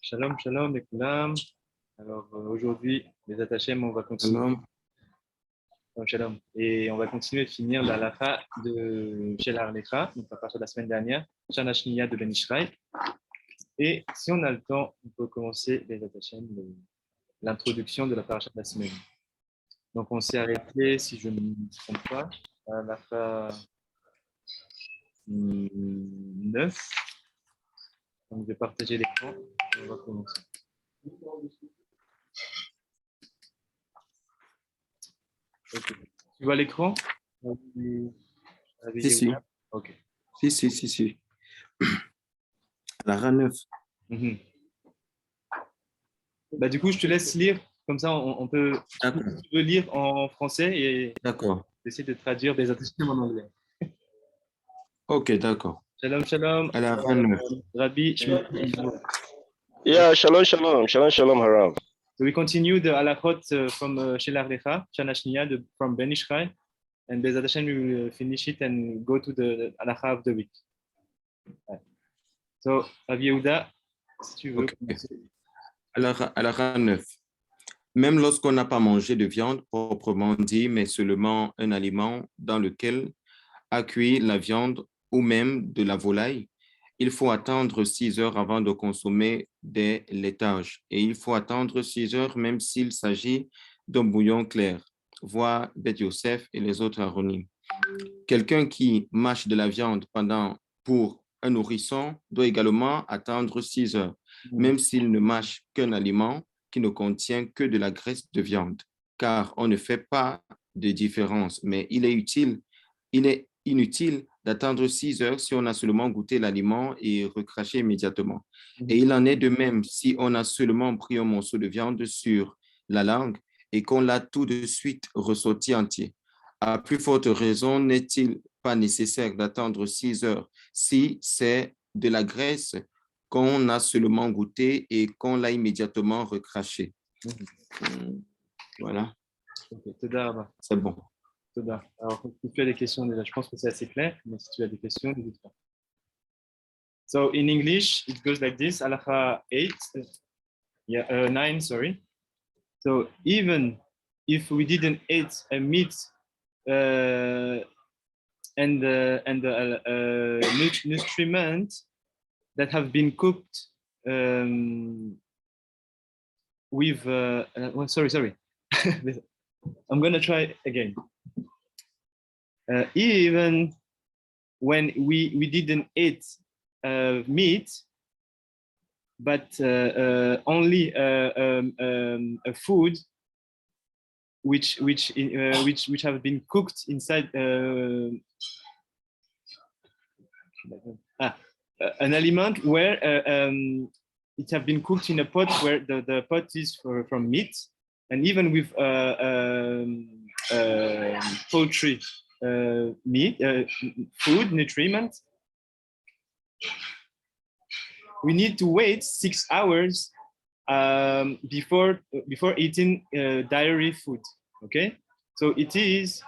Shalom, shalom, les koulam. Alors aujourd'hui, les attachés, on va continuer. Shalom. Shalom. Et on va continuer de finir la halakha de Shelakh Lekha, donc à partir de la semaine dernière, Shana Shniya de Ben Yishai. Et si on a le temps, on peut commencer les attachés, l'introduction de la paracha de la semaine. Donc on s'est arrêté, si je ne me trompe pas, à halakha 9. Donc je vais partager l'écran et on va commencer. Okay. Tu vois l'écran? Si. Ok. Si. La RA9. Bah, du coup, je te laisse lire. Comme ça, on peut. D'accord. Tu peux lire en français et D'accord. essayer de traduire des attachés en anglais. Ok, d'accord. Shalom, shalom. À la RA9. Rabbi. Yeah, shalom, Harav. So we continue the Halakhot from Shelakh Lekha, Shana Shniya, from Ben Yishai. And Bezat Hashem, we will finish it and go to the halakha of the week. Right. So, Rabbi Yehuda, si tu veux commencer. À la RA9. Même lorsqu'on n'a pas mangé de viande proprement dit, mais seulement un aliment dans lequel a cuit la viande ou même de la volaille, il faut attendre 6 heures avant de consommer des laitages. Et il faut attendre 6 heures même s'il s'agit d'un bouillon clair. Voir Beth Yosef et les autres aronymes. Quelqu'un qui mâche de la viande pour un nourrisson doit également attendre 6 heures, même s'il ne mâche qu'un aliment qui ne contient que de la graisse de viande, car on ne fait pas de différence, mais il est inutile d'attendre 6 heures si on a seulement goûté l'aliment et recraché immédiatement. Et il en est de même si on a seulement pris un morceau de viande sur la langue et qu'on l'a tout de suite ressorti entier. À plus forte raison, n'est-il pas nécessaire d'attendre 6 heures si c'est de la graisse qu'on a seulement goûté et qu'on l'a immédiatement recraché? Voilà. Okay. C'est bon. Alors, si tu as des questions déjà, je pense que c'est assez clair, mais si tu as des questions, n'hésite pas. So, in English, it goes like this, halakha 9, sorry. So, even if we didn't eat a meat and nutriment that have been cooked with, sorry. I'm going to try again. Even when we didn't eat meat, but only a food which have been cooked inside an aliment where it have been cooked in a pot where the pot is from meat, and even with poultry meat food nutriment, we need to wait 6 hours before eating dairy food. Okay, so it is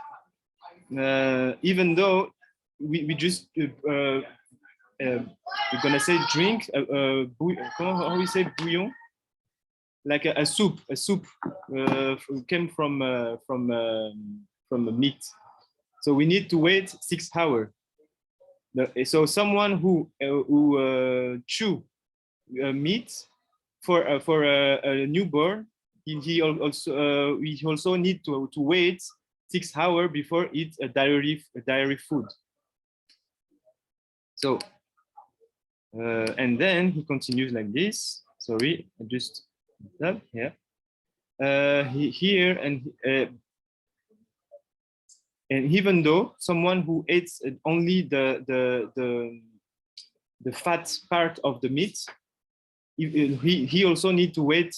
even though we just we're gonna say drink how we say bouillon, like a soup came from meat, so we need to wait 6 hours. So someone who chew meat for a newborn, he also need to wait 6 hours before eat a dairy food. So and then he continues like this. Sorry, I just up here. Here and even though someone who eats only the fat part of the meat, he also need to wait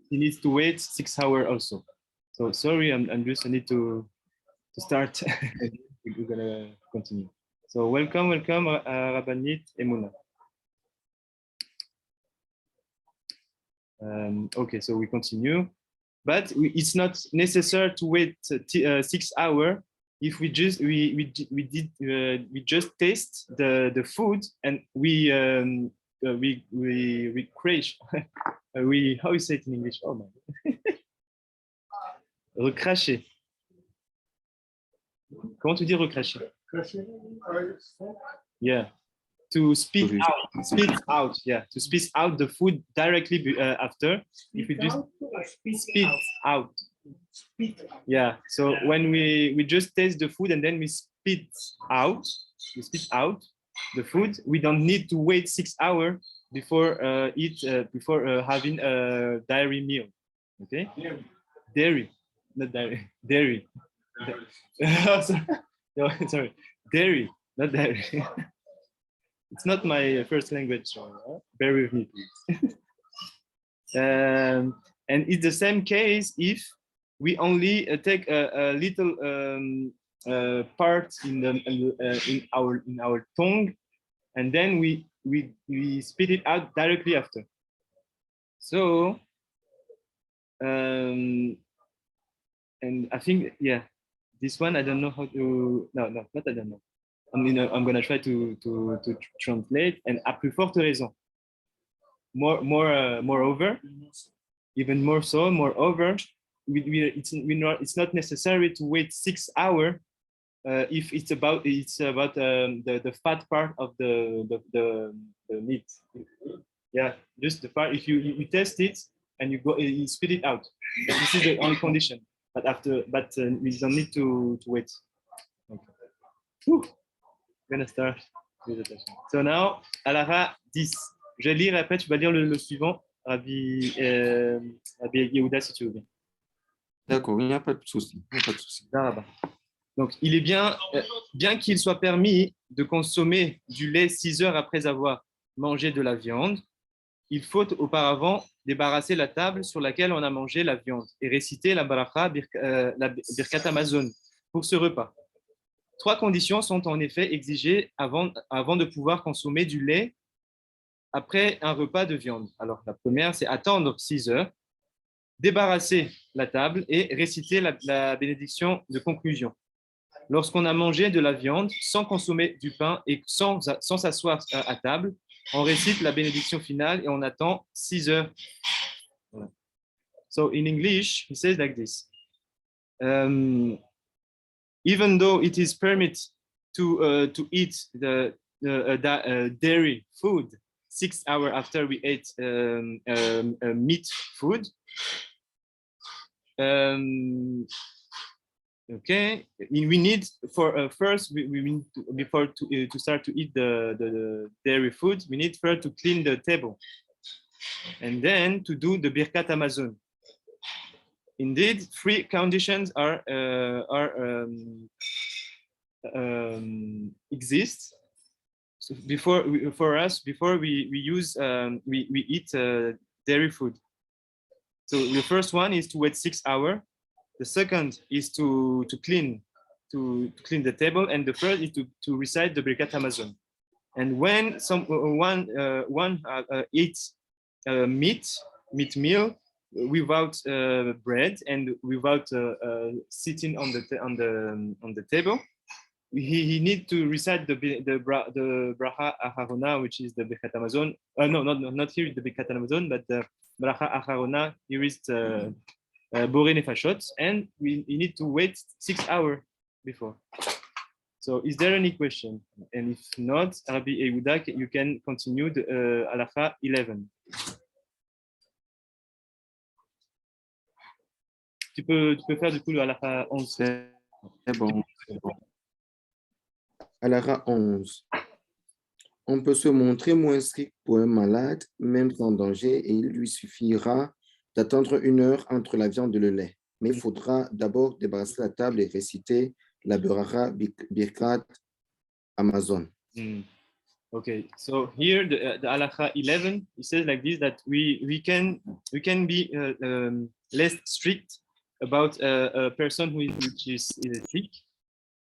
he needs to wait 6 hours also. So sorry, I need to start. We're gonna continue. So welcome, Rabbanit Emuna. Okay, so we continue, but it's not necessary to wait 6 hours if we just we just taste the food and we crash we how you say it in English? Oh my recracher. Comment tu dis recracher? Yeah. To spit out, yeah, to spit out the food directly after. If we just spit out, yeah. So when we just taste the food and then we spit out the food, we don't need to wait 6 hours before before having a dairy meal. Okay, dairy, not dairy, dairy. No, sorry, dairy, not dairy. It's not my first language, so bear with me, please. And it's the same case if we only take a little part in our tongue, and then we spit it out directly after. So, and I think, yeah, this one I don't know how to. No, not I don't know. I'm gonna try to translate, and à plus forte raison. Moreover, even more so, moreover, it's not necessary to wait 6 hours if it's about the fat part of the meat. Yeah, just the part. If you test it and you spit it out, this is the only condition. But we don't need to wait. Okay. Whew. I'm gonna start with the question. So now, Alara 10. Je lis et après tu vas lire le suivant, Rabbi Yehuda, si tu veux bien. D'accord, il n'y a pas de souci. Donc, il est bien qu'il soit permis de consommer du lait 6 heures après avoir mangé de la viande, il faut auparavant débarrasser la table sur laquelle on a mangé la viande et réciter la baracha, la Birkat Hamazon pour ce repas. 3 conditions sont en effet exigées avant de pouvoir consommer du lait après un repas de viande. Alors, la première, c'est attendre 6 heures, débarrasser la table et réciter la bénédiction de conclusion. Lorsqu'on a mangé de la viande sans consommer du pain et sans s'asseoir à table, on récite la bénédiction finale et on attend 6 heures. Voilà. So, in English, he says like this. Even though it is permitted to eat the dairy food 6 hours after we ate meat food, okay, we need for first we need to, before to start to eat the dairy food, we need first to clean the table and then to do the Birkat Hamazon. Indeed, 3 conditions exist. So before we eat dairy food. So the first one is to wait 6 hours. The second is to clean the table, and the third is to recite the Birkat Hamazon. And when one eats meat meal without bread and without sitting on the table, he need to recite the bracha acharona, which is the Birkat Hamazon. No, not here the Birkat Hamazon, but the bracha acharona. Here is the Borei Nefashot, and we need to wait 6 hours before. So, is there any question? And if not, Rabbi Yehuda, you can continue the Halacha 11. Tu peux faire du coup le Halacha 11. C'est bon. Halacha 11. On peut se montrer moins strict pour un malade, même sans danger, et il lui suffira d'attendre 1 heure entre la viande et le lait. Mais il faudra d'abord débarrasser la table et réciter la Beracha Birkat Hamazon. Okay, so here the Halacha 11, it says like this, that we can be less strict about a person which is sick,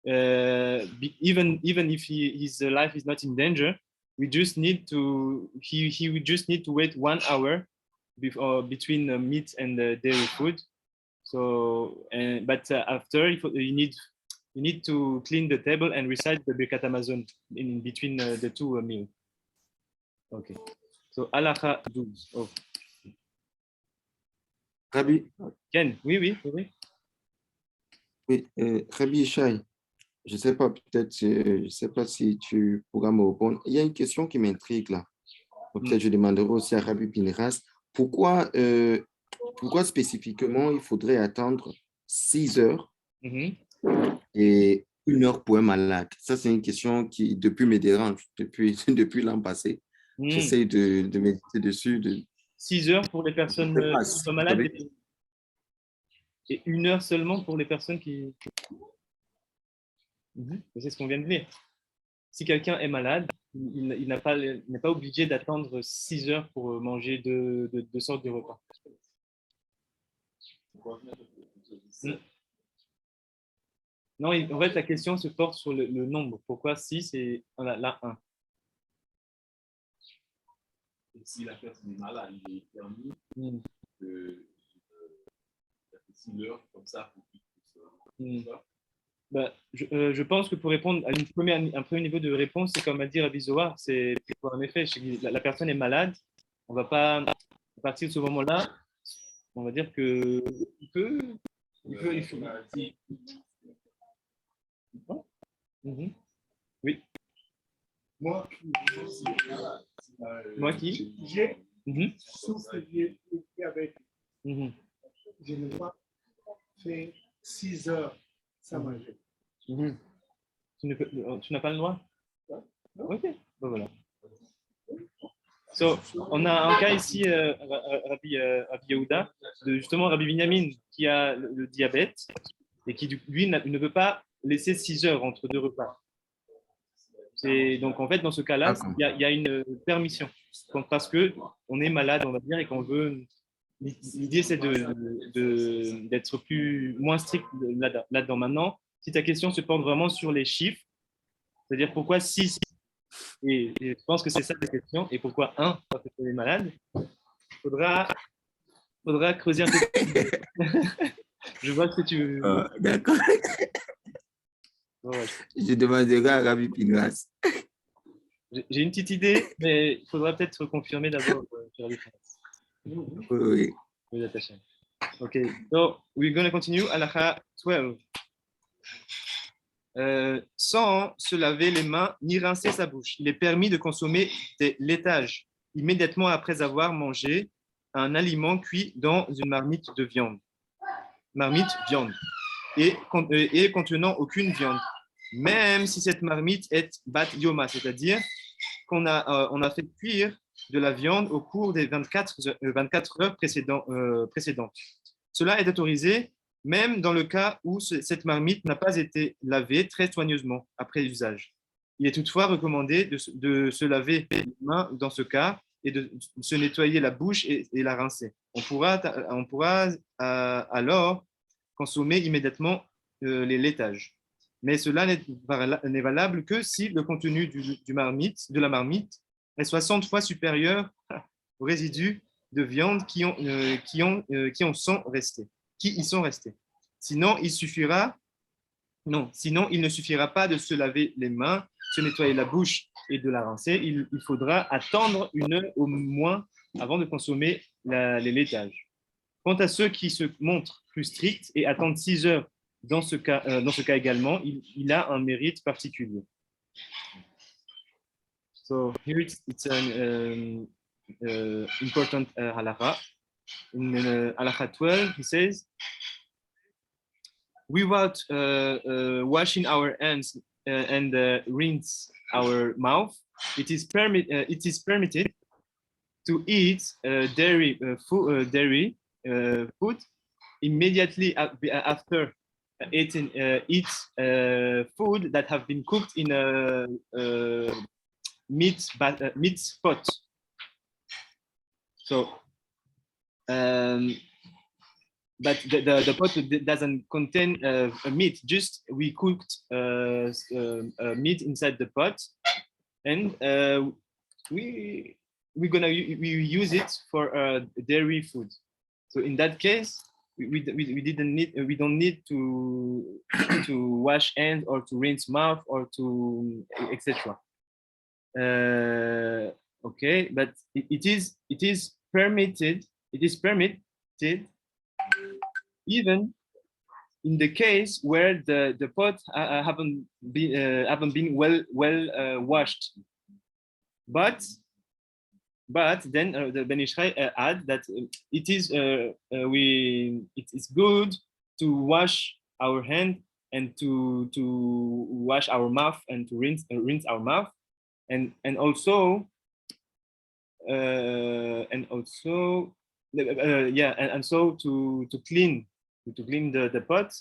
even if his life is not in danger. We just need to he would just need to wait 1 hour between the meat and the dairy food. So, but after you need you need to clean the table and recite the Birkat Hamazon in between the two meals. Okay. So, halakha 12. Oh. Rabbi, Ken, oui. Rabbi Yishai, je sais pas, peut-être, je sais pas si tu pourras me répondre. Il y a une question qui m'intrigue là. Peut-être je demanderai aussi à Rabbi Pinras. Pourquoi spécifiquement il faudrait attendre 6 heures et 1 heure pour un malade? Ça, c'est une question qui, depuis, me dérange, depuis l'an passé. J'essaie de méditer dessus. 6 heures pour les personnes qui sont malades et 1 heure seulement pour les personnes qui... C'est ce qu'on vient de dire. Si quelqu'un est malade, il n'est pas obligé d'attendre 6 heures pour manger deux sortes de repas. Non, en fait, la question se porte sur le nombre. Pourquoi 6 et là 1? Si la personne est malade, il est permis de 6 heures comme ça pour qu'il puisse. Je pense que pour répondre à un premier niveau de réponse, c'est comme a dit Rabbi Zohar, c'est en effet, la personne est malade, on ne va pas à partir de ce moment-là, on va dire que il faut. Oui. Moi qui j'ai souffre de diabète. Je n'ai pas fait 6 heures sans manger. Tu n'as pas le droit? Ok, bon, voilà. So, on a un cas ici, Rabbi Yehuda, justement Rabbi Binyamin, qui a le diabète et qui, lui, ne peut pas laisser 6 heures entre deux repas. Donc, en fait, dans ce cas-là, il y a une permission. Parce qu'on est malade, on va dire, et qu'on veut... L'idée, c'est d'être moins strict là-dedans. Maintenant, si ta question se porte vraiment sur les chiffres, c'est-à-dire pourquoi 6, et je pense que c'est ça la question, et pourquoi 1, parce que tu es malade, il faudra creuser un peu. Je vois ce que tu veux. D'accord. Je demanderai à Rabbi Pinras. J'ai une petite idée, mais il faudra peut-être confirmer d'abord sur la différence. Oui. Ok, so we're going to continue. Halakha 12. Sans se laver les mains ni rincer sa bouche, il est permis de consommer des laitages immédiatement après avoir mangé un aliment cuit dans une marmite de viande. Et contenant aucune viande, même si cette marmite est bat yoma, c'est-à-dire qu'on a fait cuire de la viande au cours des 24 heures précédentes. Cela est autorisé même dans le cas où cette marmite n'a pas été lavée très soigneusement après usage. Il est toutefois recommandé de se laver les mains dans ce cas et de se nettoyer la bouche et la rincer. On pourra alors consommer immédiatement les laitages. Mais cela n'est valable que si le contenu de la marmite est 60 fois supérieur aux résidus de viande qui y sont restés. Sinon, il ne suffira pas de se laver les mains, se nettoyer la bouche et de la rincer. Il faudra attendre 1 heure au moins avant de consommer les laitages. Quant à ceux qui se montrent plus stricts et attendent 6 heures dans ce cas également, il a un mérite particulier. So here it's an important halakha. In halakha 12, he says, without washing our hands and rinse our mouth, it is permitted to eat dairy food immediately after eating food that have been cooked in a meat pot. So, but the pot doesn't contain a meat. Just we cooked meat inside the pot, and we use it for dairy food. So in that case, we don't need to wash hands or to rinse mouth or to etc. Okay, but it is permitted. It is permitted even in the case where the pot haven't been well washed. But then the Ben Ishai add that it is good to wash our hand and to wash our mouth and to rinse our mouth and also so to clean the pot,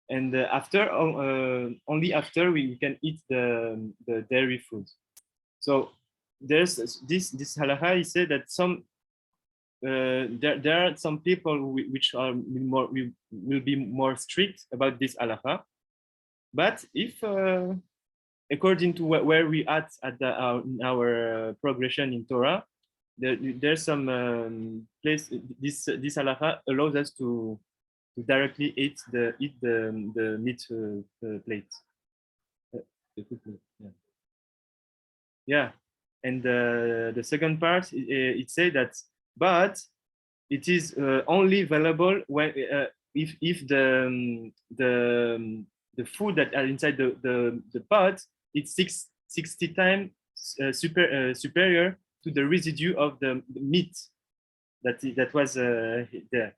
and after only after we can eat the dairy food. So there's this halakha. He said that some there are some people which are will be more strict about this halakha, but if according to where we at our progression in Torah, there's some place. This halakha allows us to directly eat the meat plate. The food plate. Yeah. And the second part, it says that, but it is only available when if the food that are inside the pot, it's 60 times superior to the residue of the meat that was there.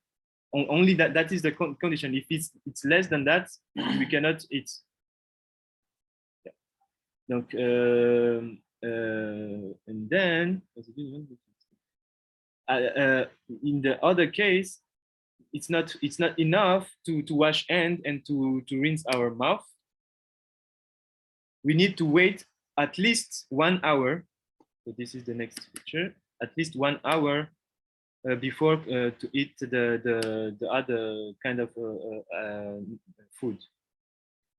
Only that is the condition. If it's less than that, we cannot eat. Yeah. Donc, and then in the other case, it's not enough to wash hand and to rinse our mouth. We need to wait at least 1 hour. So this is the next picture. At least 1 hour before to eat the other kind of food.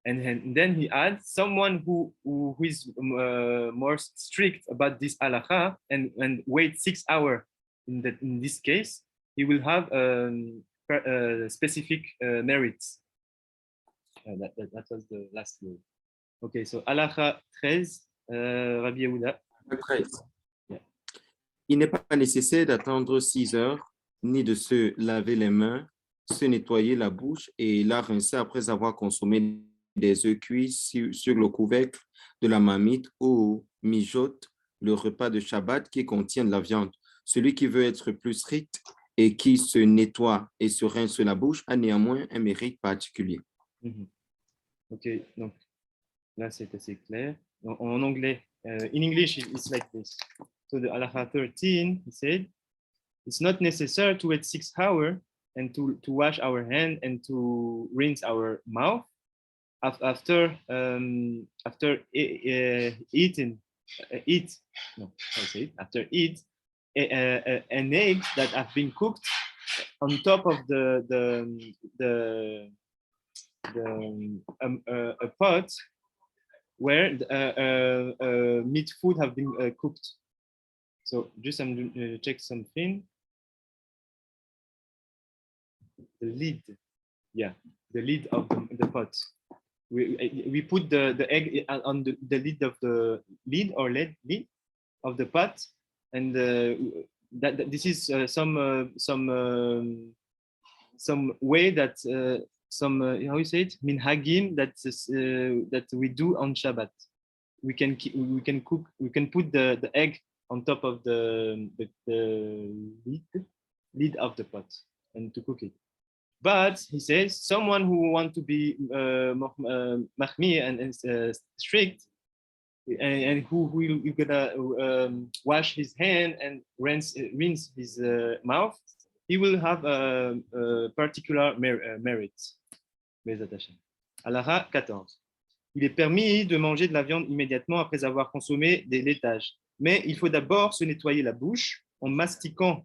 And then he adds someone who is more strict about this halakha and wait 6 hours in this case, he will have specific merits. That was the last word. Okay, so halakha 13, Rabbi Yehuda. 13. Il n'est pas nécessaire d'attendre 6 heures, ni de se laver les mains, se nettoyer la bouche et la rincer après avoir consommé des œufs cuits sur le couvercle de la marmite ou mijote le repas de Shabbat qui contient de la viande. Celui qui veut être plus strict et qui se nettoie et se rince la bouche a néanmoins un mérite particulier. Ok, donc là c'est assez clair. En anglais, in English it's like this. So the halakha 13, he said, it's not necessary to wait 6 hours and to wash our hand and to rinse our mouth after eating an egg that have been cooked on top of a pot where meat food have been cooked. So just check something. The lid, yeah, the lid of the pot. We put the egg on the lid of the lid of the pot, and that this is some way that how you say it, minhagim, that we do on Shabbat. We can put the egg on top of the lid of the pot and to cook it. But he says someone who wants to be mahmi and strict, and who will gonna wash his hand and rinse his mouth, he will have a particular merit. Halakha 14. Il est permis de manger de la viande immédiatement après avoir consommé des laitages, mais il faut d'abord se nettoyer la bouche en mastiquant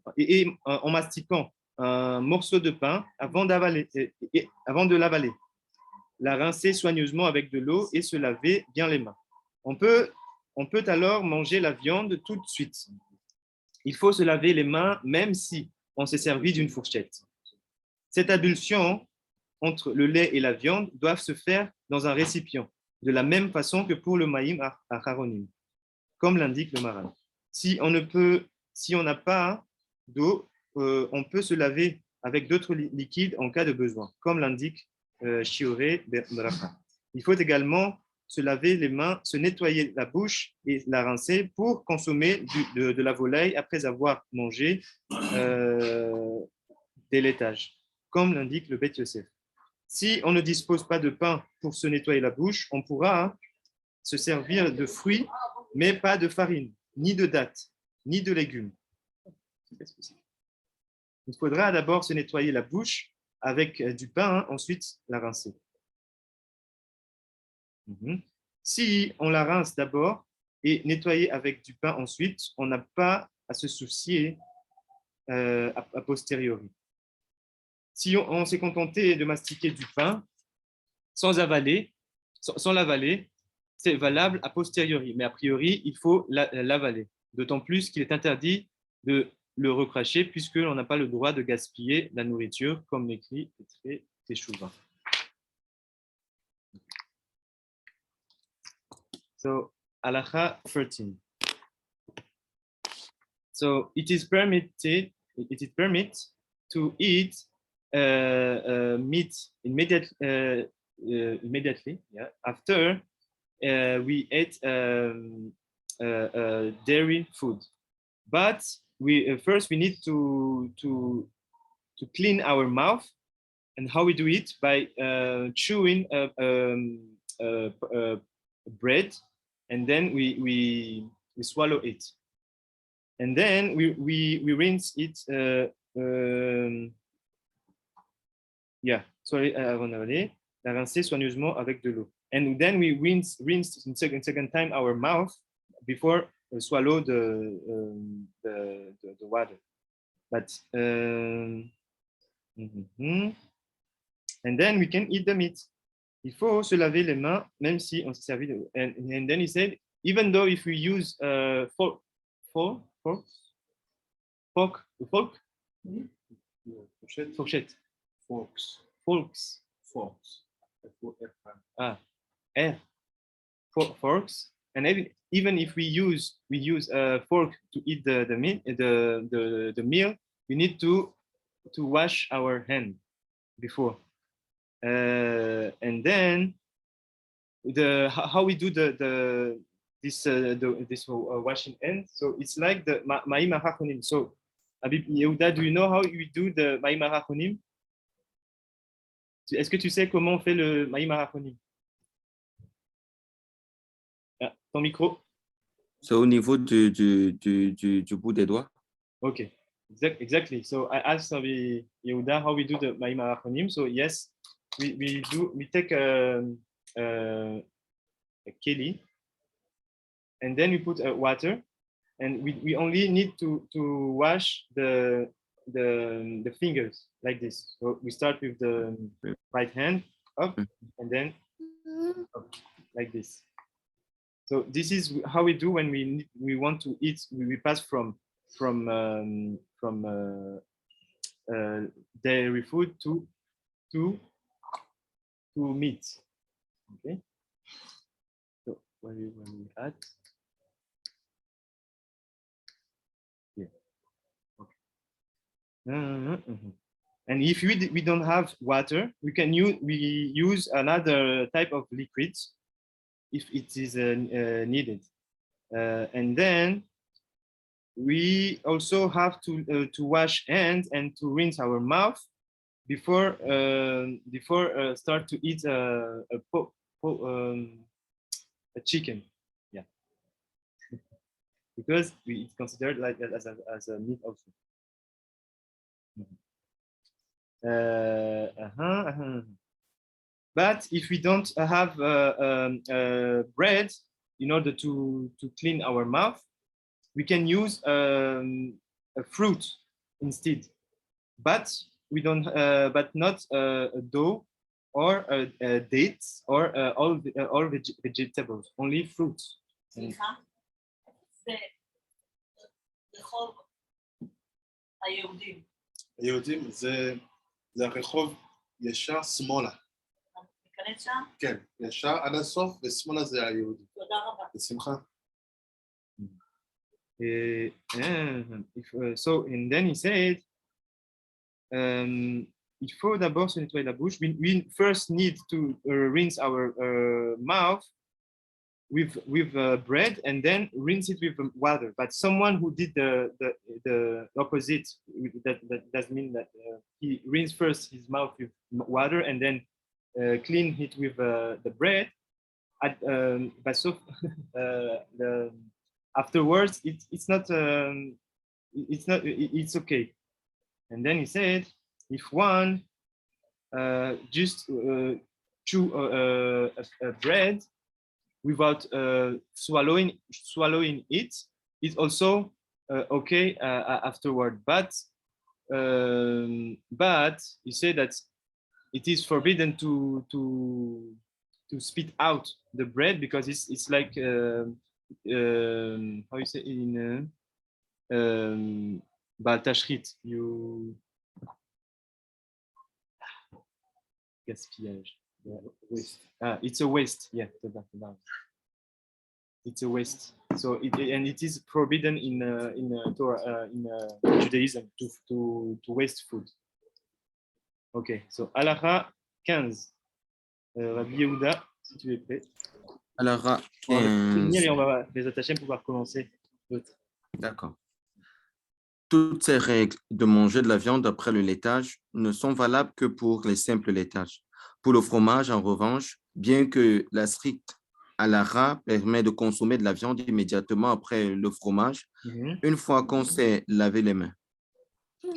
un morceau de pain avant de l'avaler, la rincer soigneusement avec de l'eau et se laver bien les mains. On peut alors manger la viande tout de suite. Il faut se laver les mains même si on s'est servi d'une fourchette. Cette ablution entre le lait et la viande doivent se faire dans un récipient, de la même façon que pour le maïm acharonim, comme l'indique le Maran. Si on n'a pas d'eau, on peut se laver avec d'autres liquides en cas de besoin, comme l'indique Shioré Bracha. Il faut également se laver les mains, se nettoyer la bouche et la rincer pour consommer de la volaille après avoir mangé des laitages, comme l'indique le Bet Yosef. Si on ne dispose pas de pain pour se nettoyer la bouche, on pourra se servir de fruits, mais pas de farine, ni de dattes, ni de légumes. Il faudra d'abord se nettoyer la bouche avec du pain, ensuite la rincer. Si on la rince d'abord et nettoyer avec du pain ensuite, on n'a pas à se soucier a posteriori. Si on s'est contenté de mastiquer du pain sans l'avaler, c'est valable a posteriori, mais a priori, il faut l'avaler. D'autant plus qu'il est interdit de le recracher puisque l'on n'a pas le droit de gaspiller la nourriture, comme l'écrit Teshuvah. So, Halakha 13. So, it is permitted to eat meat immediately after we ate dairy food. But first we need to clean our mouth, and how we do it by chewing bread, and then we swallow it, and then we rinse it. La rincer soigneusement avec de l'eau, and then we rinse second time our mouth before swallow the water. But and then we can eat the meat. Il faut se laver les mains même si on s'est servi de l'eau. And then he said, even though if we use forks, and even if we use a fork to eat the meal, we need to wash our hand before, and then how we do this washing hand. So it's like the Ma'im HaChachonim. So Abib Yehuda, do you know how we do the Ma'im HaChachonim? Est-ce que tu sais comment on fait le Ma'im HaChachonim? Ah, ton micro. C'est au niveau du bout des doigts. Okay, exactly. So I asked Yehuda how we do the Ma'im HaChachonim. So yes, we take a keli, and then we put water, and we only need to wash the fingers like this. So we start with the right hand up, and then up, like this. So this is how we do when we want to eat. We pass from dairy food to meat. Okay. So when we add. And if we don't have water, we use another type of liquid if it is needed, and then we also have to wash hands and to rinse our mouth before start to eat a chicken, yeah, because it's considered like as a meat also. But if we don't have bread in order to clean our mouth, we can use a fruit instead. But we don't, but not a dough or dates or all vegetables. Only fruits. היהודים זה זה הרחוב ישר שמאלה. ניכנס שם? כן, ישר עד הסוף, ושמאלה זה היהודי. תודה רבה. בשמחה. So, and then he said, il faut d'abord se nettoyer la bouche. We first need to rinse our mouth with bread and then rinse it with water. But someone who did the opposite, that does mean that he rinsed first his mouth with water and then clean it with the bread. But so afterwards, it's okay. And then he said, if one just chew a bread without swallowing it, it's also okay afterward. But he said that it is forbidden to spit out the bread because it's like how you say in tashrit, you gaspillage. Waste. It's a waste. Yeah, it's a waste. So it is forbidden in Torah, in Judaism to waste food. Okay, so Halakha 15. Rabbi Yehuda, si tu es prêt. Halakha On va 15. et on va les attacher pour pouvoir commencer l'autre. D'accord. Toutes ces règles de manger de la viande après le laitage ne sont valables que pour les simples laitages. Pour le fromage, en revanche, bien que la stricte halakha permet de consommer de la viande immédiatement après le fromage, une fois qu'on s'est lavé les mains,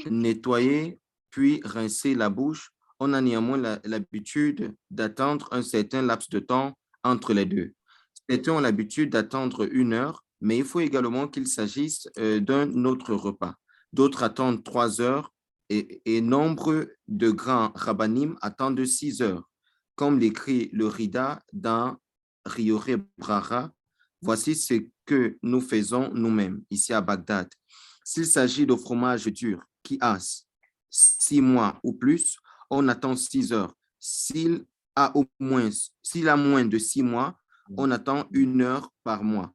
nettoyer puis rincer la bouche, on a néanmoins l'habitude d'attendre un certain laps de temps entre les deux. Certains ont l'habitude d'attendre 1 heure, mais il faut également qu'il s'agisse d'un autre repas. D'autres attendent 3 heures et nombre de grands rabbanim attendent 6 heures. Comme l'écrit le Rida dans Rioré Brara, voici ce que nous faisons nous-mêmes ici à Bagdad. S'il s'agit de fromage dur qui a 6 mois ou plus, on attend 6 heures. S'il a moins de 6 mois, on attend 1 heure par mois.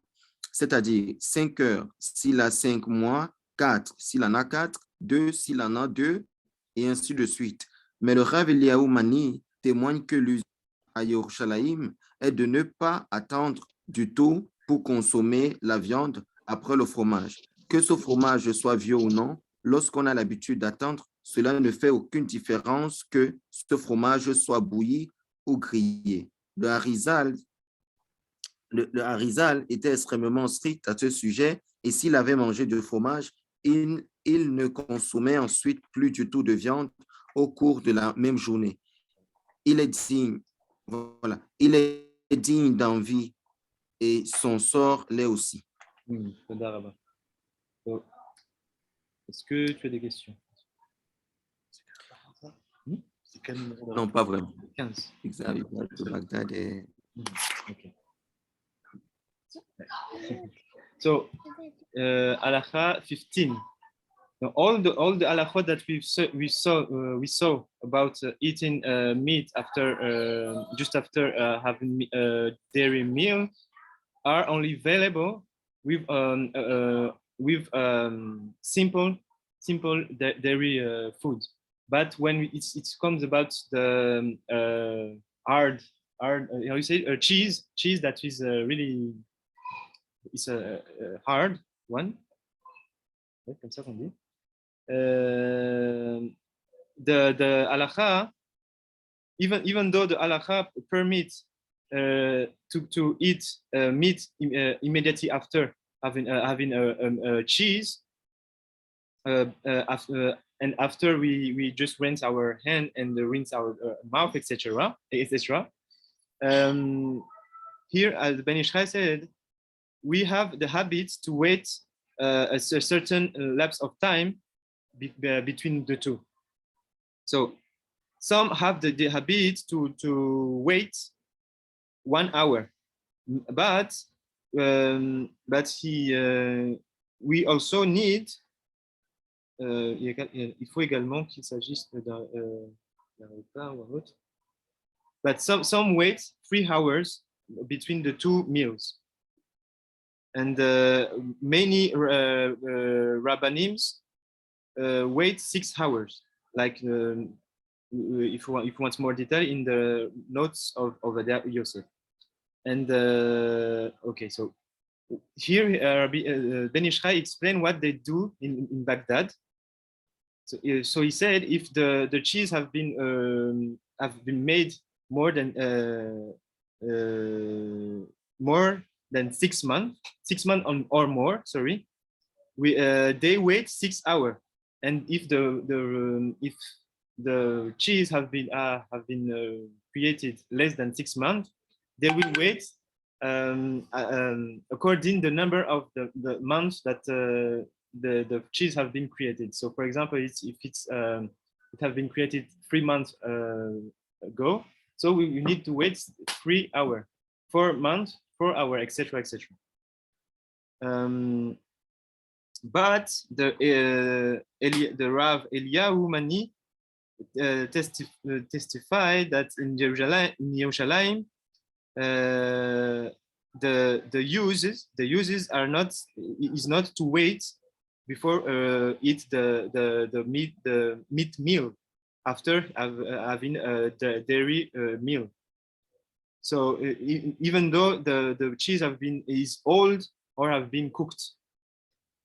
C'est-à-dire 5 heures s'il a 5 mois, 4 s'il en a 4, 2 s'il en a 2, et ainsi de suite. Mais le Rav Eliyahu Mani témoigne que l'usage à Yerushalayim est de ne pas attendre du tout pour consommer la viande après le fromage. Que ce fromage soit vieux ou non, lorsqu'on a l'habitude d'attendre, cela ne fait aucune différence que ce fromage soit bouilli ou grillé. Le Harizal était extrêmement strict à ce sujet et s'il avait mangé du fromage, il ne consommait ensuite plus du tout de viande au cours de la même journée. Il est digne d'envie et son sort l'est aussi. Est-ce que tu as des questions? Non, pas vraiment. 15. Exactement. Bagdad est... Okay. So, halakha 15. Now, all the halakhot that we saw about eating meat after just after having dairy meal are only available with simple dairy food. But when it comes about the hard how you say cheese that is really it's a hard one. Comme ça qu'on dit. The halakha, even though the halakha permits to eat meat immediately after having a cheese, and after we just rinse our hand and rinse our mouth, etc. Here, as Ben Yishai said, we have the habit to wait a certain lapse of time between the two. So some have the habit to wait 1 hour, but we also need il faut également qu'il s'agisse d'un repas ou un autre. But some wait 3 hours between the 2 meals. And many rabbinims wait 6 hours. Like if you want more detail in the notes of Yosef. And okay, so here Ben Yishai explained what they do in Baghdad. So he said if the cheese have been made more than 6 months, 6 months or more, sorry, they wait 6 hours. And if the cheese have been created less than 6 months, they will wait according the number of the months that the cheese have been created. So, for example, if it have been created 3 months ago, so you need to wait 3 hours, 4 months, 4 hours, etc., etc. But the Rav Eliyahu Mani testified that in Jerusalem, the uses are not to wait before eat the meat meal after having the dairy meal. So even though the cheese is old or have been cooked,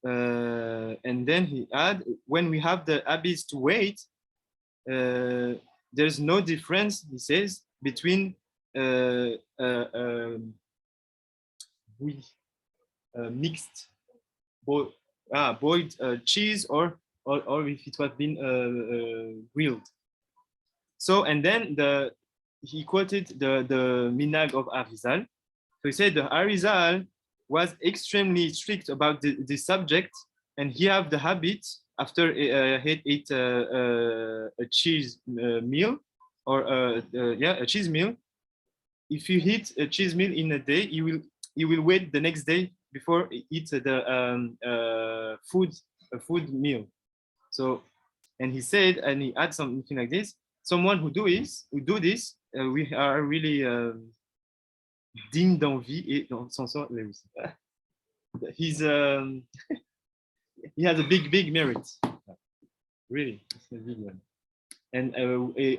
and then he add, when we have the habits to wait, there's no difference, he says, between mixed boiled cheese or if it was been grilled. So, and then he quoted the minhag of Arizal. So he said the Arizal was extremely strict about the subject, and he have the habit after he ate a cheese meal or a cheese meal. If you eat a cheese meal in a day, you will wait the next day before eat the food meal. So, and he said, and he add something like this: someone who do this, we are really digne d'envie et dans son sens. He has a big merit. Really, it's a big one. And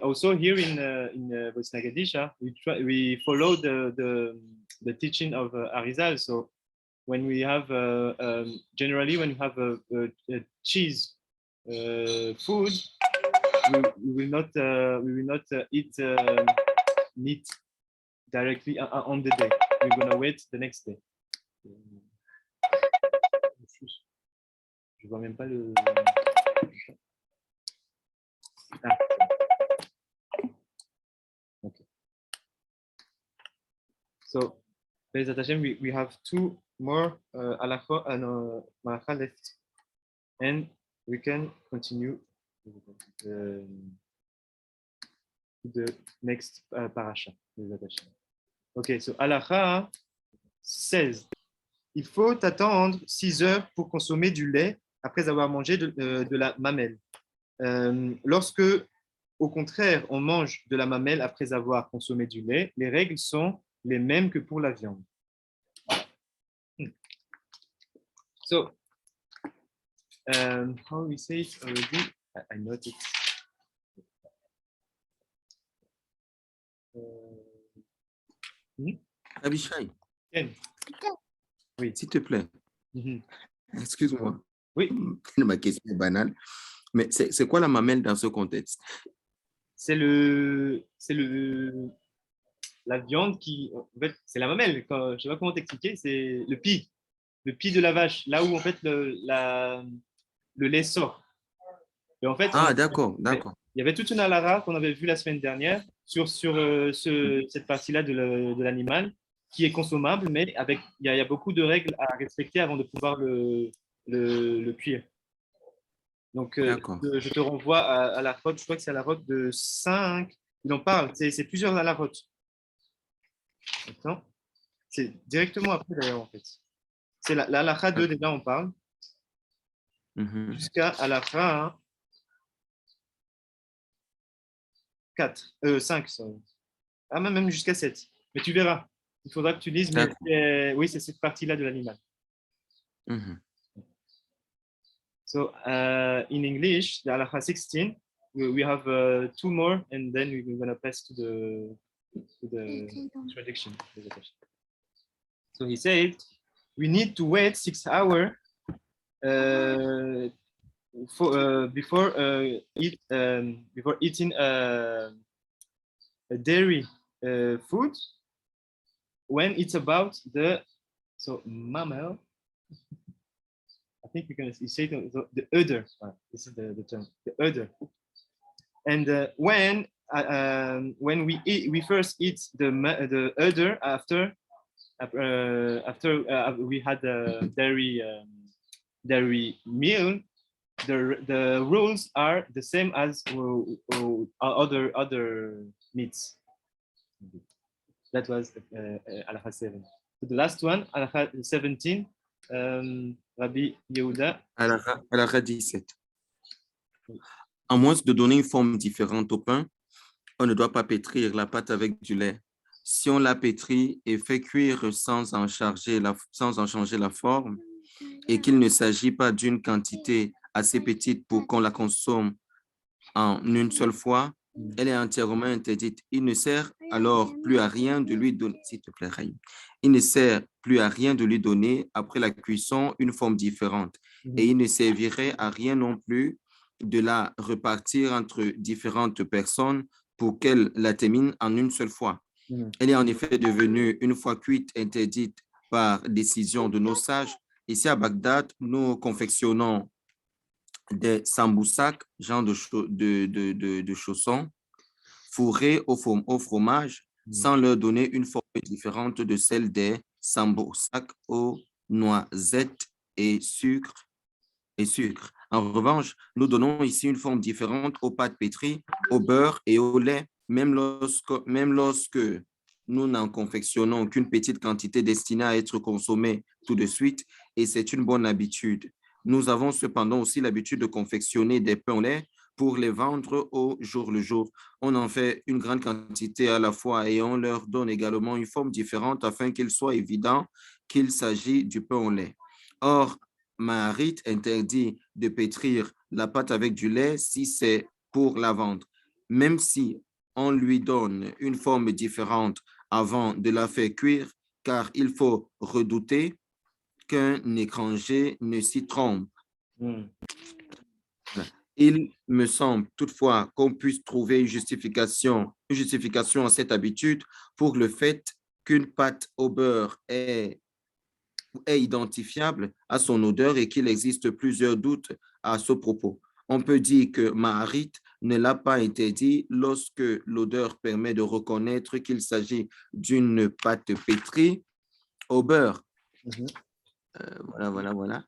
also here in Bosnia we follow the teaching of Arizal. So when we have generally when you have a cheese food, we will not eat meat directly on the day. We're gonna wait the next day. Je vois même pas le. Ah. Okay. So, Bezat Hashem, we have 2 more Halakhot and Malacha left, and we can continue the next parasha. Bezat Hashem. Okay, so Halakha 16. Il faut attendre 6 heures pour consommer du lait après avoir mangé de la mamelle. Lorsque, au contraire, on mange de la mamelle après avoir consommé du lait, les règles sont les mêmes que pour la viande. So, how we say it already? I noted. Abishai, Oui. s'il te plaît, excuse-moi. Oui. Ma question est banale, mais c'est quoi la mamelle dans ce contexte? C'est la viande qui, en fait, c'est la mamelle. Je ne sais pas comment t'expliquer, c'est le pis de la vache, là où en fait le lait sort. Et en fait, d'accord. Il y avait toute une halara qu'on avait vue la semaine dernière sur cette partie-là de l'animal qui est consommable, mais il y a beaucoup de règles à respecter avant de pouvoir le cuire. Donc, je te renvoie à la Halakhot, je crois que c'est à la Halakhot de 5, il en parle, c'est plusieurs Halakhot. Attends, c'est directement après d'ailleurs en fait. C'est la Halakha 2 déjà, on parle. jusqu'à à la fin 5. Sorry. Ah, même jusqu'à 7. Mais tu verras. Il faudra que tu lises. Mais oui, c'est cette partie-là de l'animal. So in English, the Halacha 16, we have 2 more, and then we're going to pass to the introduction. So he said, we need to wait 6 hours before eating a dairy food when it's about the mammal. I think we're going to say the udder. This is the term, the udder. And when we first eat the udder after we had the dairy meal, the rules are the same as other meats. That was Halacha 7. So the last one, Halacha 17. Rabbi Yehuda. Halacha 17. À moins de donner une forme différente au pain, on ne doit pas pétrir la pâte avec du lait. Si on la pétrit et fait cuire sans en changer la forme, et qu'il ne s'agit pas d'une quantité assez petite pour qu'on la consomme en une seule fois, elle est entièrement interdite. Il ne sert alors plus à rien de lui donner, s'il te plaît, Raïm. Il ne sert plus à rien de lui donner après la cuisson une forme différente. Et il ne servirait à rien non plus de la repartir entre différentes personnes pour qu'elles la terminent en une seule fois. Elle est en effet devenue, une fois cuite, interdite par décision de nos sages. Ici à Bagdad, nous confectionnons des samboussak, genre de chaussons, fourrés au fromage, sans leur donner une forme différente de celle des samboussak aux noisettes et sucre. En revanche, nous donnons ici une forme différente aux pâtes pétries, au beurre et au lait, même lorsque nous n'en confectionnons qu'une petite quantité destinée à être consommée tout de suite, et c'est une bonne habitude. Nous avons cependant aussi l'habitude de confectionner des pains au lait pour les vendre au jour le jour. On en fait une grande quantité à la fois et on leur donne également une forme différente afin qu'il soit évident qu'il s'agit du pain au lait. Or, Maharit interdit de pétrir la pâte avec du lait si c'est pour la vendre, même si on lui donne une forme différente avant de la faire cuire, car il faut redouter qu'un étranger ne s'y trompe. Il me semble toutefois qu'on puisse trouver une justification à cette habitude pour le fait qu'une pâte au beurre est identifiable à son odeur et qu'il existe plusieurs doutes à ce propos. On peut dire que Maharit ne l'a pas interdit lorsque l'odeur permet de reconnaître qu'il s'agit d'une pâte pétrie au beurre. Voilà.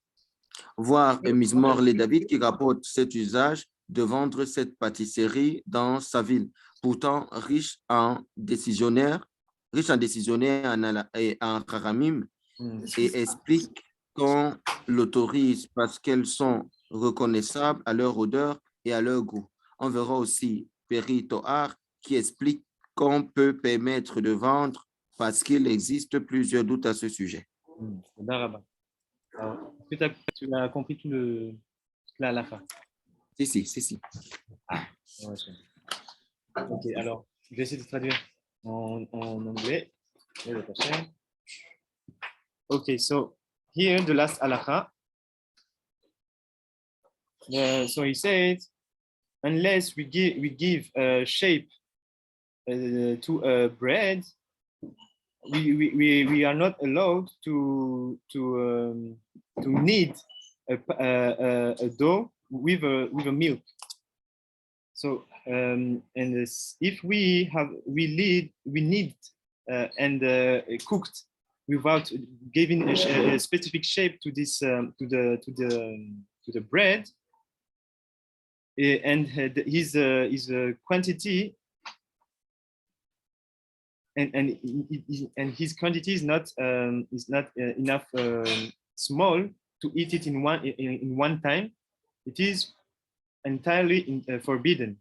Voir Mizmor les David qui rapporte cet usage de vendre cette pâtisserie dans sa ville, pourtant riche en décisionnaires et en haramim, et explique qu'on l'autorise parce qu'elles sont reconnaissables à leur odeur et à leur goût. On verra aussi Peri Tohar qui explique qu'on peut permettre de vendre parce qu'il existe plusieurs doutes à ce sujet. Alors, est-ce que tu as compris tout la halakha? Si. Ah, ouais. Ok, alors, je vais essayer de traduire en anglais. Okay, so here the last halakha. So he said, unless we give shape to bread, we are not allowed to knead a dough with a milk. So and if we knead and cooked without giving a specific shape to this to the bread, and his quantity and his quantity is not enough small to eat it in one time, it is entirely forbidden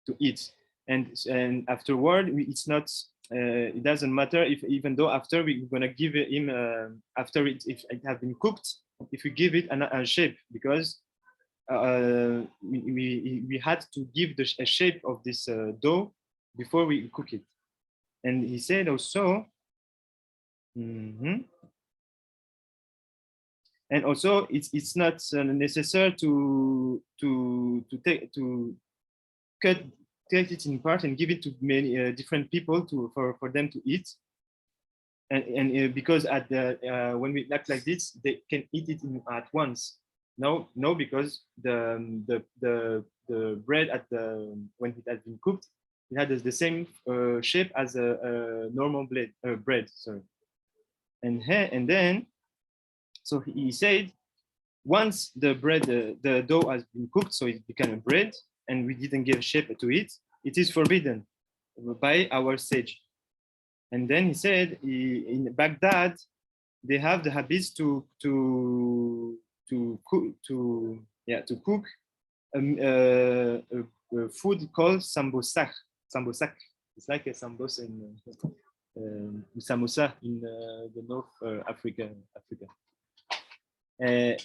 to eat. And afterward, it's not. It doesn't matter if, even though after we're gonna give him after if it has been cooked, if we give it a shape, because we had to give a shape of this dough before we cook it. And he said also, and also it's not necessary to cut it in part and give it to many different people for them to eat. And because at the when we act like this, they can eat it at once. No, because the bread when it has been cooked, it had the same shape as a normal bread. Sorry. And then, so he said, once the dough has been cooked, so it became a bread, and we didn't give shape to it, it is forbidden by our sage. And then he said, in Baghdad, they have the habits to cook a food called sambosak. It's like a samosa in the North Africa.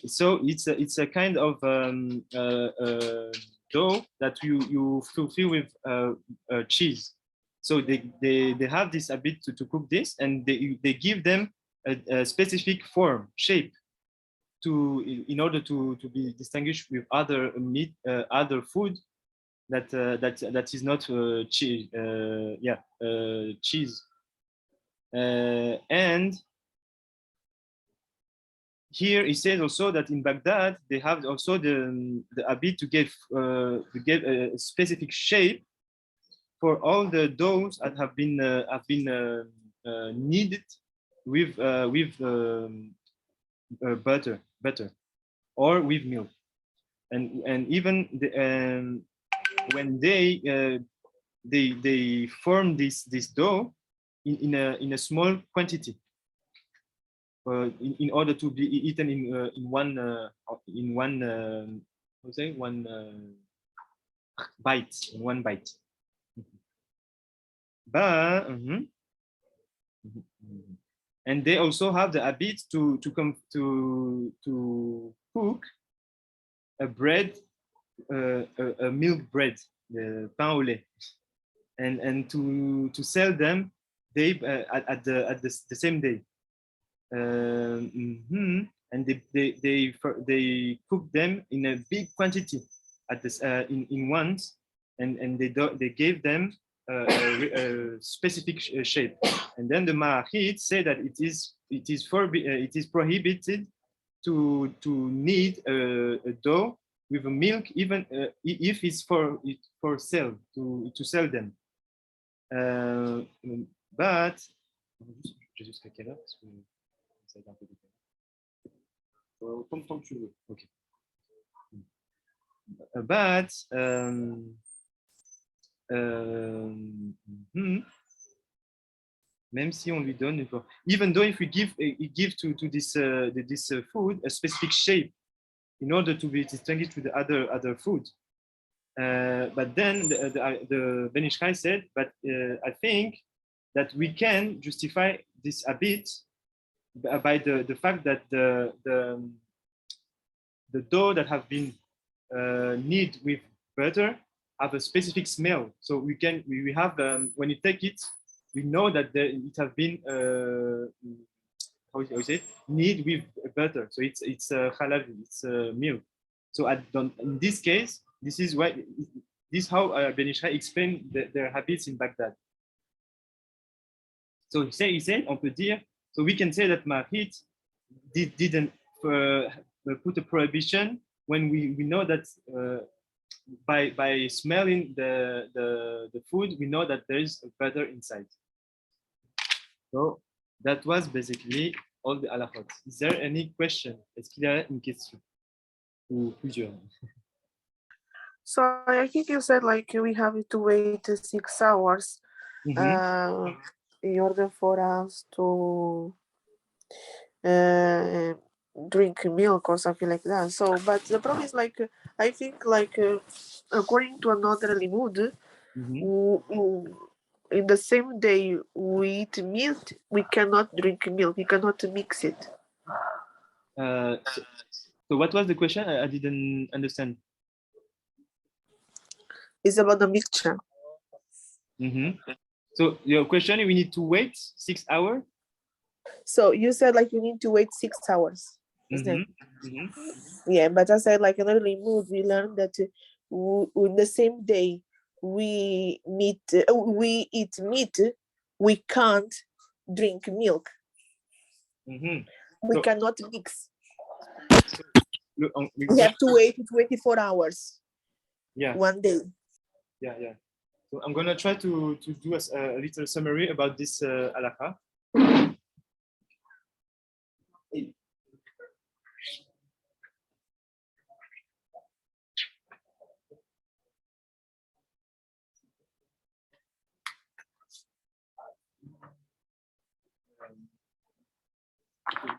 So it's a kind of dough that you fill with cheese. So they have this habit to cook this, and they give them a specific form, shape, in order to be distinguished with other meat, other food that is not cheese. Cheese. And here he says also that in Baghdad they have also the habit to give a specific shape for all the doughs that have been kneaded with butter or with milk, and even when they form this dough in a small quantity in order to be eaten in one bite. But and they also have the habit to cook a bread, a milk bread, the pain au lait, and to sell them at the same day. And they cook them in a big quantity at this in once, and they gave them a specific shape. And then the Ma'achid say that it is prohibited to knead a dough with a milk, even if it's for sale, to sell them. But jusqu'à quelle heure? Parce que ça va être un peu décalé. Tant que tu veux. Okay. But même si on lui donne, even though if we give to this food a specific shape in order to be distinguished with the other food, but then the Ben Ish Chai said, but I think that we can justify this habit by the fact that the dough that have been kneaded with butter have a specific smell. So we have when you take it, we know that it has been how you say, kneaded with butter. So it's halal, it's milk. So in this case, this is how Ben Ish Chai explained their habits in Baghdad. So he said, on peut dire, so we can say that Mahit didn't put a prohibition when we know that by smelling the food, we know that there is a butter inside. So that was basically all the halakhot. Is there any question? Est-ce qu'il y a une question? Ou plusieurs? So I think you said like we have to wait 6 hours in order for us to drink milk or something like that. So, but the problem is like I think like according to another limud, in the same day we eat meat, we cannot drink milk. We cannot mix it. So what was the question? I didn't understand. It's about the mixture. So your question, we need to wait 6 hours? So you said like you need to wait 6 hours. Yeah, but I said like another limud, we learned that in the same day we eat meat, we can't drink milk. We cannot mix. We have to wait 24 hours. Yeah. One day. Yeah. So I'm gonna try to do a little summary about this halakha.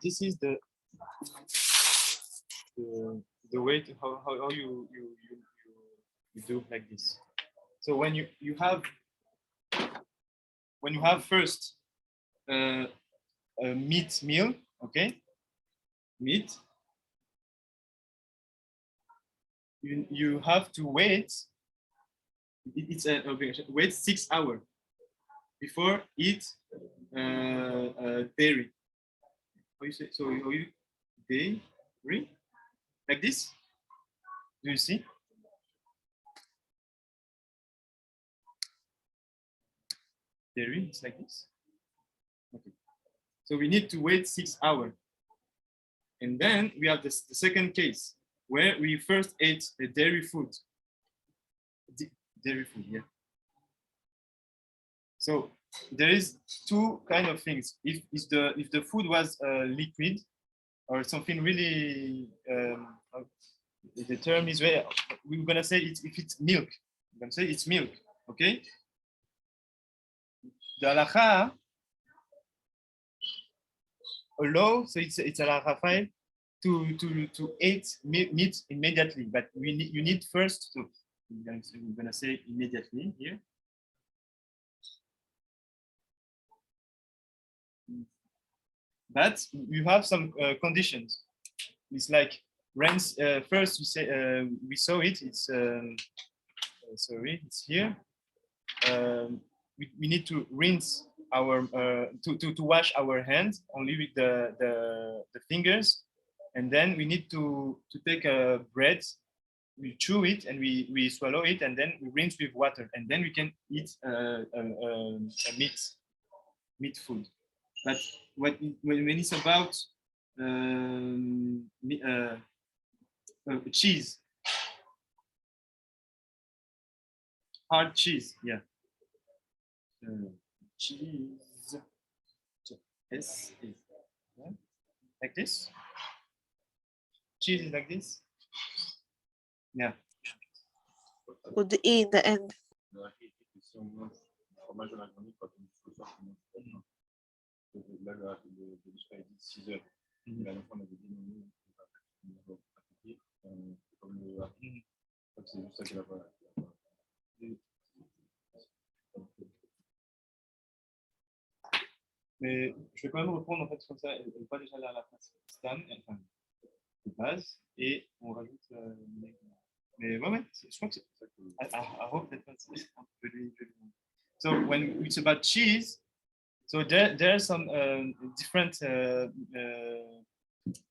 This is the way to how you do like this. So when you have first a meat meal, okay, meat, you have to wait. It's an obligation. Wait 6 hours before eat dairy. How you say? So you dairy like this. Do you see? Dairy, it's like this. Okay. So we need to wait 6 hours. And then we have the second case where we first ate the dairy food. Dairy food, yeah. So there is two kind of things. If the food was liquid or something really, the term is where we're gonna say if it's milk. We're gonna say it's milk, okay? The halakha allow, so it's a halakha file to eat meat immediately, but you need first to. We're gonna say immediately here. But you have some conditions. It's like rinse. First, we saw it. It's sorry, it's here. We need to rinse our to wash our hands only with the fingers, and then we need to take a bread. We chew it and we swallow it, and then we rinse with water, and then we can eat a meat food. But when it's about cheese, hard cheese, yeah. Cheese, yeah. Like this. Cheese is like this. Yeah. With the E in the end. Là, le Yishai dit 6 heures. La dernière fois, on avait dit non, comme c'est juste ça qu'elle a pas. Mais je vais quand même reprendre en fait comme ça, elle voit déjà la phrase stan, enfin, de base, et on rajoute mais ouais, je crois que c'est I hope that that's un peu lui. So when it's about cheese, so there are some different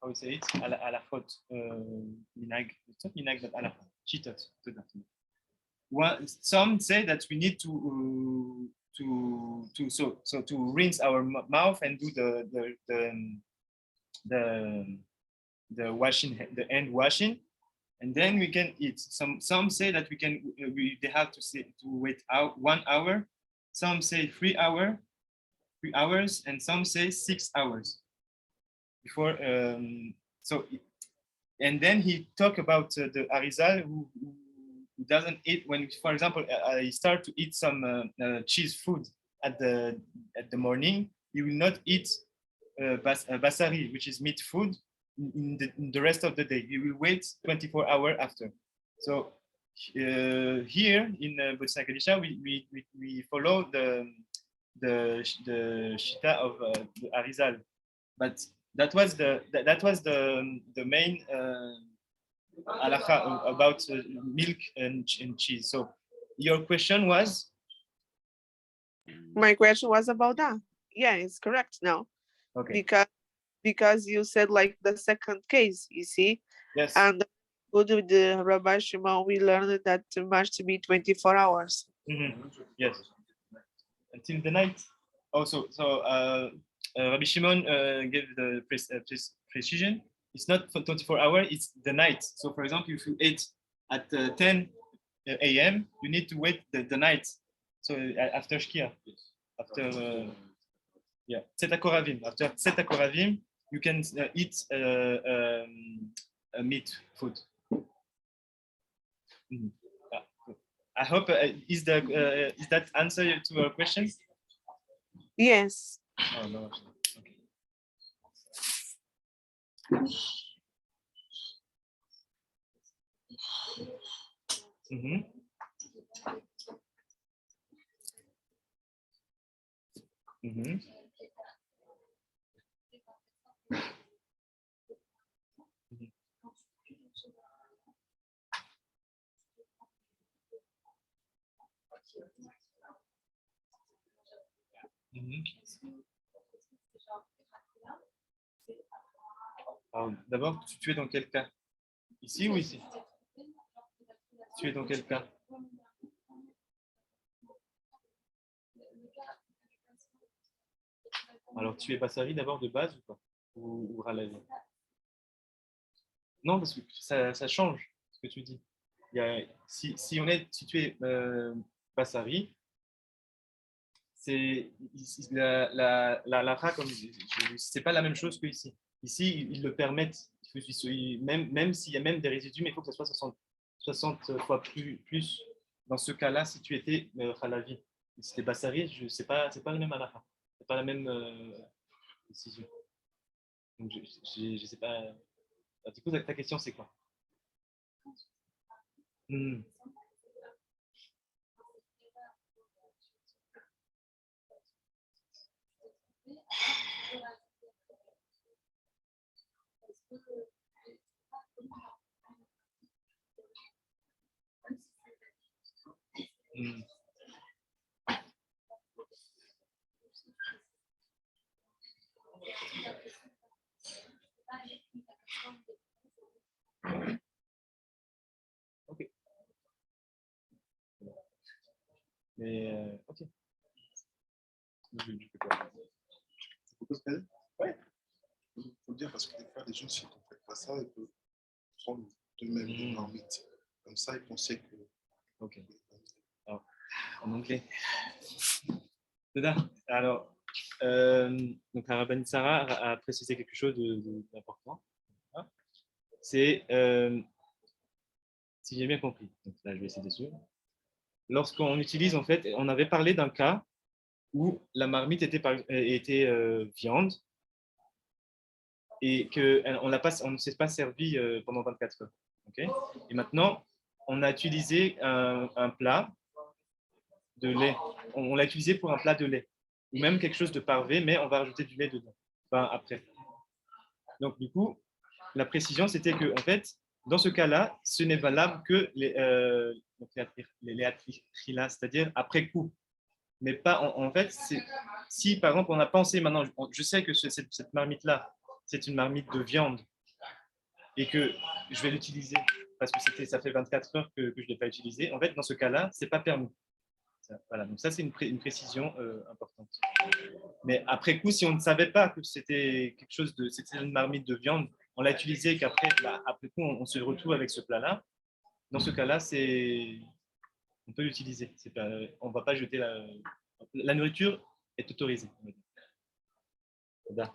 how we say it, Halakhot, minag. It's not minag, but Halakhot, cheated. Some say that we need to rinse our mouth and do the washing, the hand washing, and then we can eat. Some say that they have to wait out 1 hour. Some say 3 hours, and some say 6 hours before. And then he talked about the Arizal who doesn't eat when, for example, he start to eat some cheese food at the morning. He will not eat basari, which is meat food, in the rest of the day. You will wait 24 hours after. So here in Bosnia Gadisha, we follow the shita of the Arizal, but that was the main halakha about milk and cheese. So your question was? My question was about that. Yeah, it's correct now. Okay. Because you said like the second case, you see. Yes. And with the Rabbi Shimon, we learned that it must be 24 hours. Mm-hmm. Yes. Until the night. Also, so Rabbi Shimon gave the precision. It's not for 24 hours, it's the night. So for example, if you ate at 10 a.m., you need to wait the night. So after Shkia, after Tzet HaKoravim. After Tzet HaKoravim, you can eat meat food. Mm-hmm. I hope is that answer to your question? Yes. Oh, no. Okay. Mm-hmm. Mm-hmm. Alors, d'abord, tu es dans quel cas? Ici ou ici? Tu es dans quel cas? Alors, tu es Bassari d'abord de base ou pas? Ou Halavi? Non, parce que ça change ce que tu dis. Si tu es Bassari, c'est la halakha, comme c'est pas la même chose que ici. Ici, ils le permettent, même s'il y a même des résidus, mais il faut que ce soit 60 fois plus. Dans ce cas-là, si tu étais halavi, si tu es Bassari, c'est pas la même halakha, c'est pas la même décision. Donc, je sais pas. Du coup, ta question, c'est quoi? Ok. Mais ok. Tu peux poser? Ouais. Il faut dire parce que des fois, les gens, s'ils ne comprennent pas ça, ils peuvent prendre d'eux-mêmes des marmites. Comme ça, ils pensaient que. Ok. Alors, en anglais. Alors, donc la rabbinite Sarah a précisé quelque chose d'important. C'est, si j'ai bien compris, donc là je vais essayer de suivre. Lorsqu'on utilise, en fait, on avait parlé d'un cas où la marmite était viande et qu'on ne s'est pas servi pendant 24 heures. Okay. Et maintenant, on a utilisé un plat de lait. On l'a utilisé pour un plat de lait ou même quelque chose de parvé, mais on va rajouter du lait dedans, enfin après. Donc du coup, la précision, c'était que en fait, dans ce cas-là, ce n'est valable que les atrilas, c'est-à-dire après coup. Mais pas, en fait, si par exemple on a pensé maintenant, je sais que cette marmite-là, c'est une marmite de viande et que je vais l'utiliser parce que ça fait 24 heures que je ne l'ai pas utilisé, en fait, dans ce cas-là, ce n'est pas permis. Voilà, donc ça, c'est une précision importante. Mais après coup, si on ne savait pas que c'était quelque chose c'était une marmite de viande, on l'a utilisé et qu'après, après coup, on se retrouve avec ce plat-là. Dans ce cas-là, on peut l'utiliser. On ne va pas jeter la nourriture est autorisée. Voilà.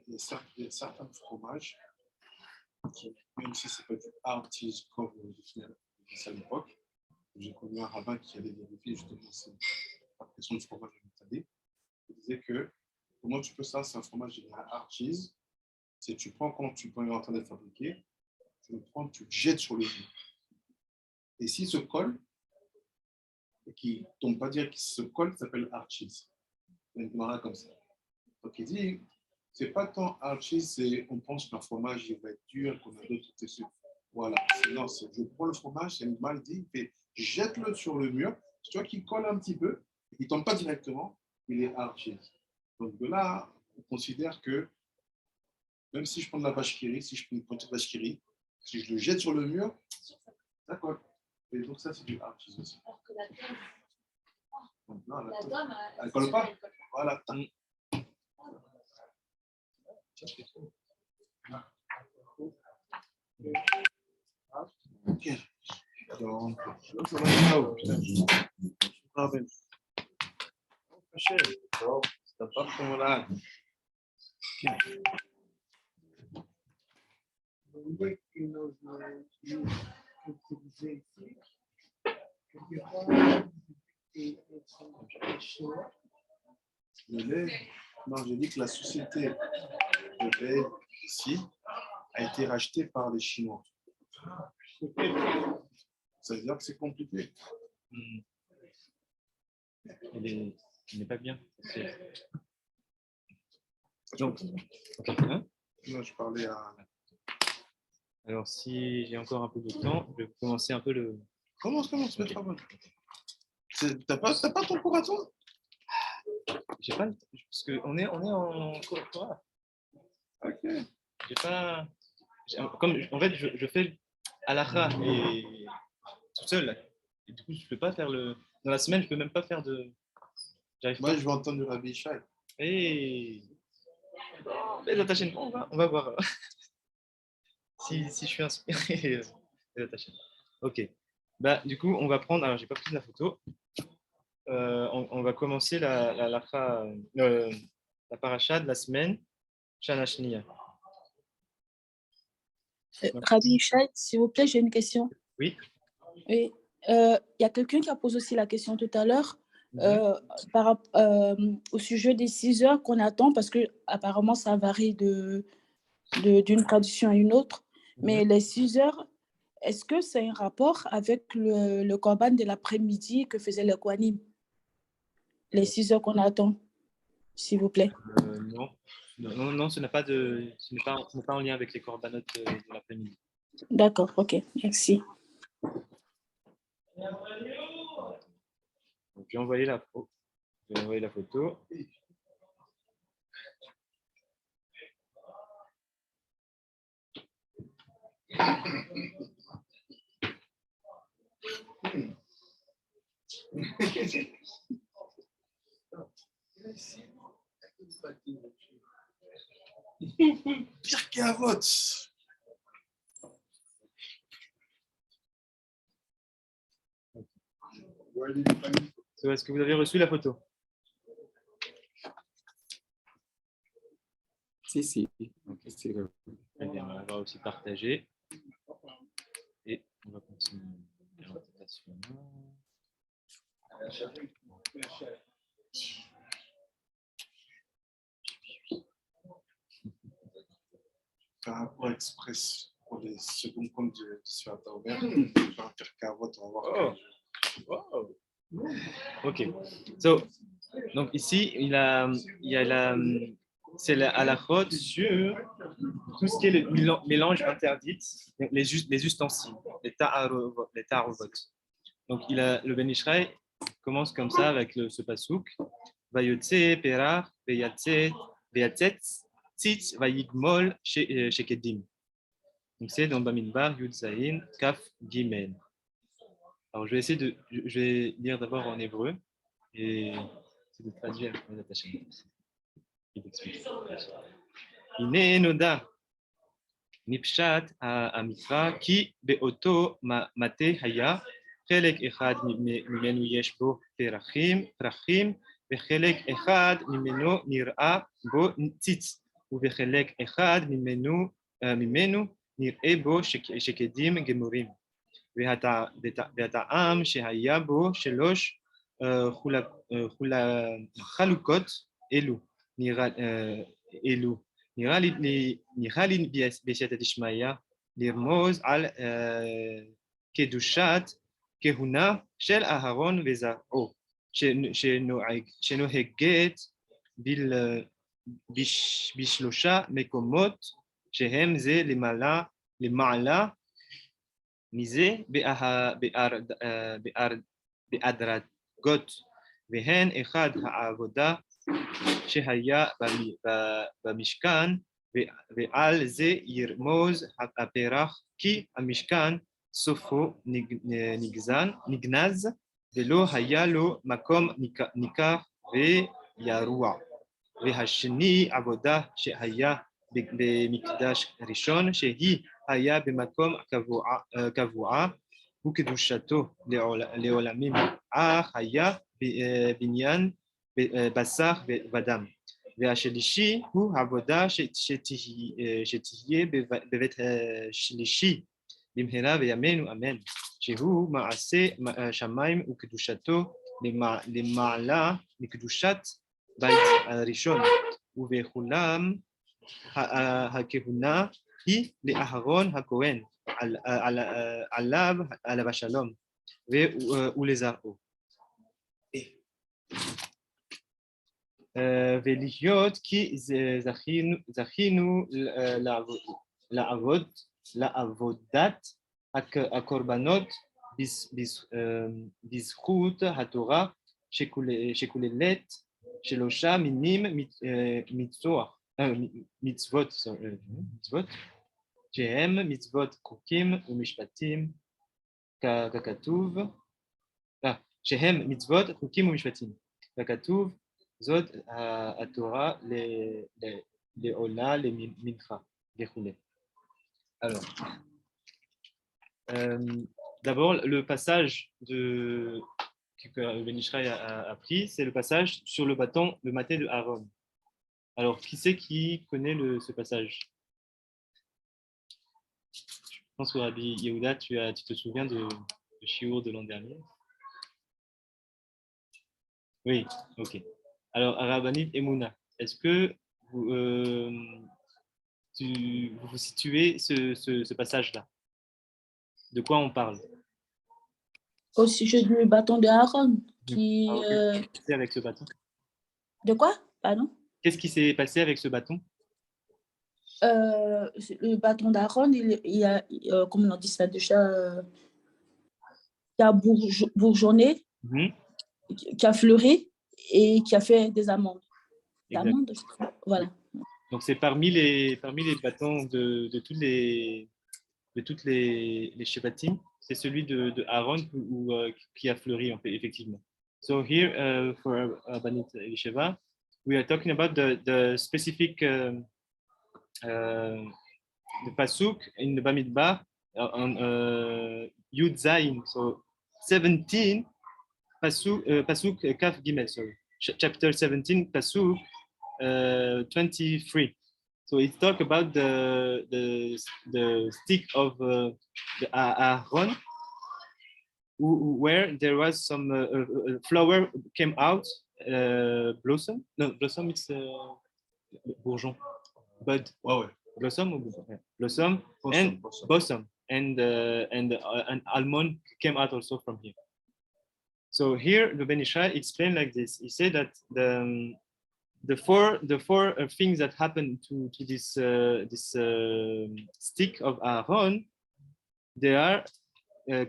Il y a certains fromages, même si ce n'est pas du hard cheese comme à l'époque, j'ai connu un rabbin qui avait vérifié justement la question de fromage installé. Il disait que comment tu peux ça, c'est un fromage de hard cheese, c'est tu prends quand tu es en train de le fabriquer, tu le prends, tu le jettes sur le mur. Et s'il se colle, et qu'il ne tombe pas dire qu'il se colle, ça s'appelle hard cheese. Il y a une marque comme ça. Donc il dit, c'est pas tant hard cheese, c'est on pense qu'un fromage il va être dur, qu'on a d'autres dessus. Voilà. Non, je prends le fromage, c'est une mal dit, et jette-le sur le mur, tu vois qu'il colle un petit peu, il ne tombe pas directement, il est hard cheese. Donc de là, on considère que même si je prends de la vache qui rit, si je prends une pointe de vache qui rit, si je le jette sur le mur, ça colle. Et donc ça, c'est du hard cheese aussi. Alors que la dôme, Donc, non, la dôme, elle colle pas. Voilà. Ok. Donc, ça va être là-haut. C'est pas comme là. Le lait que nous utilisons ici, quelquefois, est cher. Le lait, non, j'ai dit que la société de lait ici a été rachetée par les Chinois. Ça veut dire que c'est compliqué. Il n'est pas bien. Donc, okay. Hein? Moi, je parlais à... Alors, si j'ai encore un peu de temps, je vais commencer un peu le... Commence, mais pas bon. T'as pas ton cours à toi? J'ai pas... Parce qu'on est en cours. Ok. J'ai pas... Comme, en fait, je fais halakha et tout seul. Là. Et du coup, je peux pas faire le... Dans la semaine, je peux même pas faire de... Moi, je vais entendre le Rabbi Yishai. Et... Les attachés, on va voir. si je suis inspiré. Les attachés. Ok. Bah, du coup, on va prendre... Alors, j'ai pas pris la photo. On va commencer la paracha de la semaine, Shana Shniya. Rabbi Yishai, s'il vous plaît, j'ai une question. Oui. Oui. Y a quelqu'un qui a posé aussi la question tout à l'heure au sujet des 6 heures qu'on attend, parce que apparemment ça varie d'une tradition à une autre. Mais les 6 heures, est-ce que c'est un rapport avec le corban de l'après-midi que faisaient les Kohanim? Les 6 heures qu'on attend, s'il vous plaît. Non, ce n'est pas en lien avec les corbanotes de l'après-midi. D'accord, ok, merci. Donc, je vais envoyer la photo. Pire qu'un vote. Est-ce que vous avez reçu la photo? Si. Okay. Très bien, on va aussi partager. Et on va continuer la présentation. Faire un rapport express pour les secondes comptes de Sfirata Omer. Je vais faire qu'un vote, on va voir. Oh. Ok. Donc ici, c'est la Halakhot sur tout ce qui est le mélange interdit, les ustensiles, les ta'aruvot. Donc le Ben Yishai commence comme ça avec ce pasouk. Vayotse perach veyatzet tzitz vayigmol shekedim. Donc c'est dans Bamidbar Yud Zayin Kaf Gimel. Alors je vais lire d'abord en hébreu et de traduire les attachements. Il explique. Ine noda mipshat המקרא כי באותו מטה היה חלק אחד ממנו יש בו פרחים וחלק אחד ממנו נראה בו ציץ, ובחלק אחד ממנו נראה בו שקדים גמורים. והטעם שהיה בו שלוש חלוקות אלו, נראה לי בסייעתא דשמיא לרמוז על קדושת כהונה של אהרון וזרעו, שנוהגת בשלושה מקומות שהם זה למעלה מזה בהדרגות, והן אחד העבודה שהיה במשכן, ועל זה ירמוז הפרח כי המשכן סופו נגנז ולא היה לו מקום ניכר וירוע. והשני עבודה שהיה במקדש הראשון שהיא היה במקום קבוע וקדושתו לעולמים, אך היה בניין בשר ודם. והשלישי הוא עבודה שתהיה בבית השלישי במהרה בימינו אמן, שהוא מעשה שמיים וקדושתו למעלה מקדושת בית הראשון, ובכולם הכהונה היא לאהרון הכהן עליו השלום ולזרעו. ולהיות כי זכינו לעבודת הקורבנות בזכות התורה שכוללת שלושה מינים מצוות שהם מצוות חוקים ומשפטים ככתוב, שהם מצוות חוקים ומשפטים ככתוב, זאת התורה לעולה למנחה וכו'. Alors, d'abord, le passage que Ben Yishai a pris, c'est le passage sur le bâton, le maté de Aaron. Alors, qui c'est qui connaît ce passage? Je pense que Rabbi Yehuda, tu te souviens du shiur de l'an dernier? Oui, ok. Alors, Rabanit Emouna, est-ce que vous situez ce passage-là? De quoi on parle? Au sujet du bâton de Aaron. Qui, qu'est-ce qui s'est passé avec ce bâton? De quoi? Pardon? Qu'est-ce qui s'est passé avec ce bâton? Le bâton d'Aaron, il a, comme on dit ça déjà, qui a bourgeonné, qui a fleuri et qui a fait des amandes. Des amandes, voilà. Donc c'est parmi les bâtons de toutes les Shebatim, c'est celui de Aaron qui a fleuri en fait, effectivement. So here for Banit Elisheva, we are talking about the specific the pasuk in the Bamidbar on Yud Zayin, so 17 pasuk Kaf Gimel, so chapter 17 pasuk 23. So it talks about the stick of the Aaron, where there was some flower came out, blossom. No, blossom it's bourgeon. Bud. Oh, ouais. Blossom or bourgeon? Yeah. Blossom and blossom and an almond came out also from here. So here the Ben Yishai explained like this. He said that the four things that happened to this stick of Aaron, they are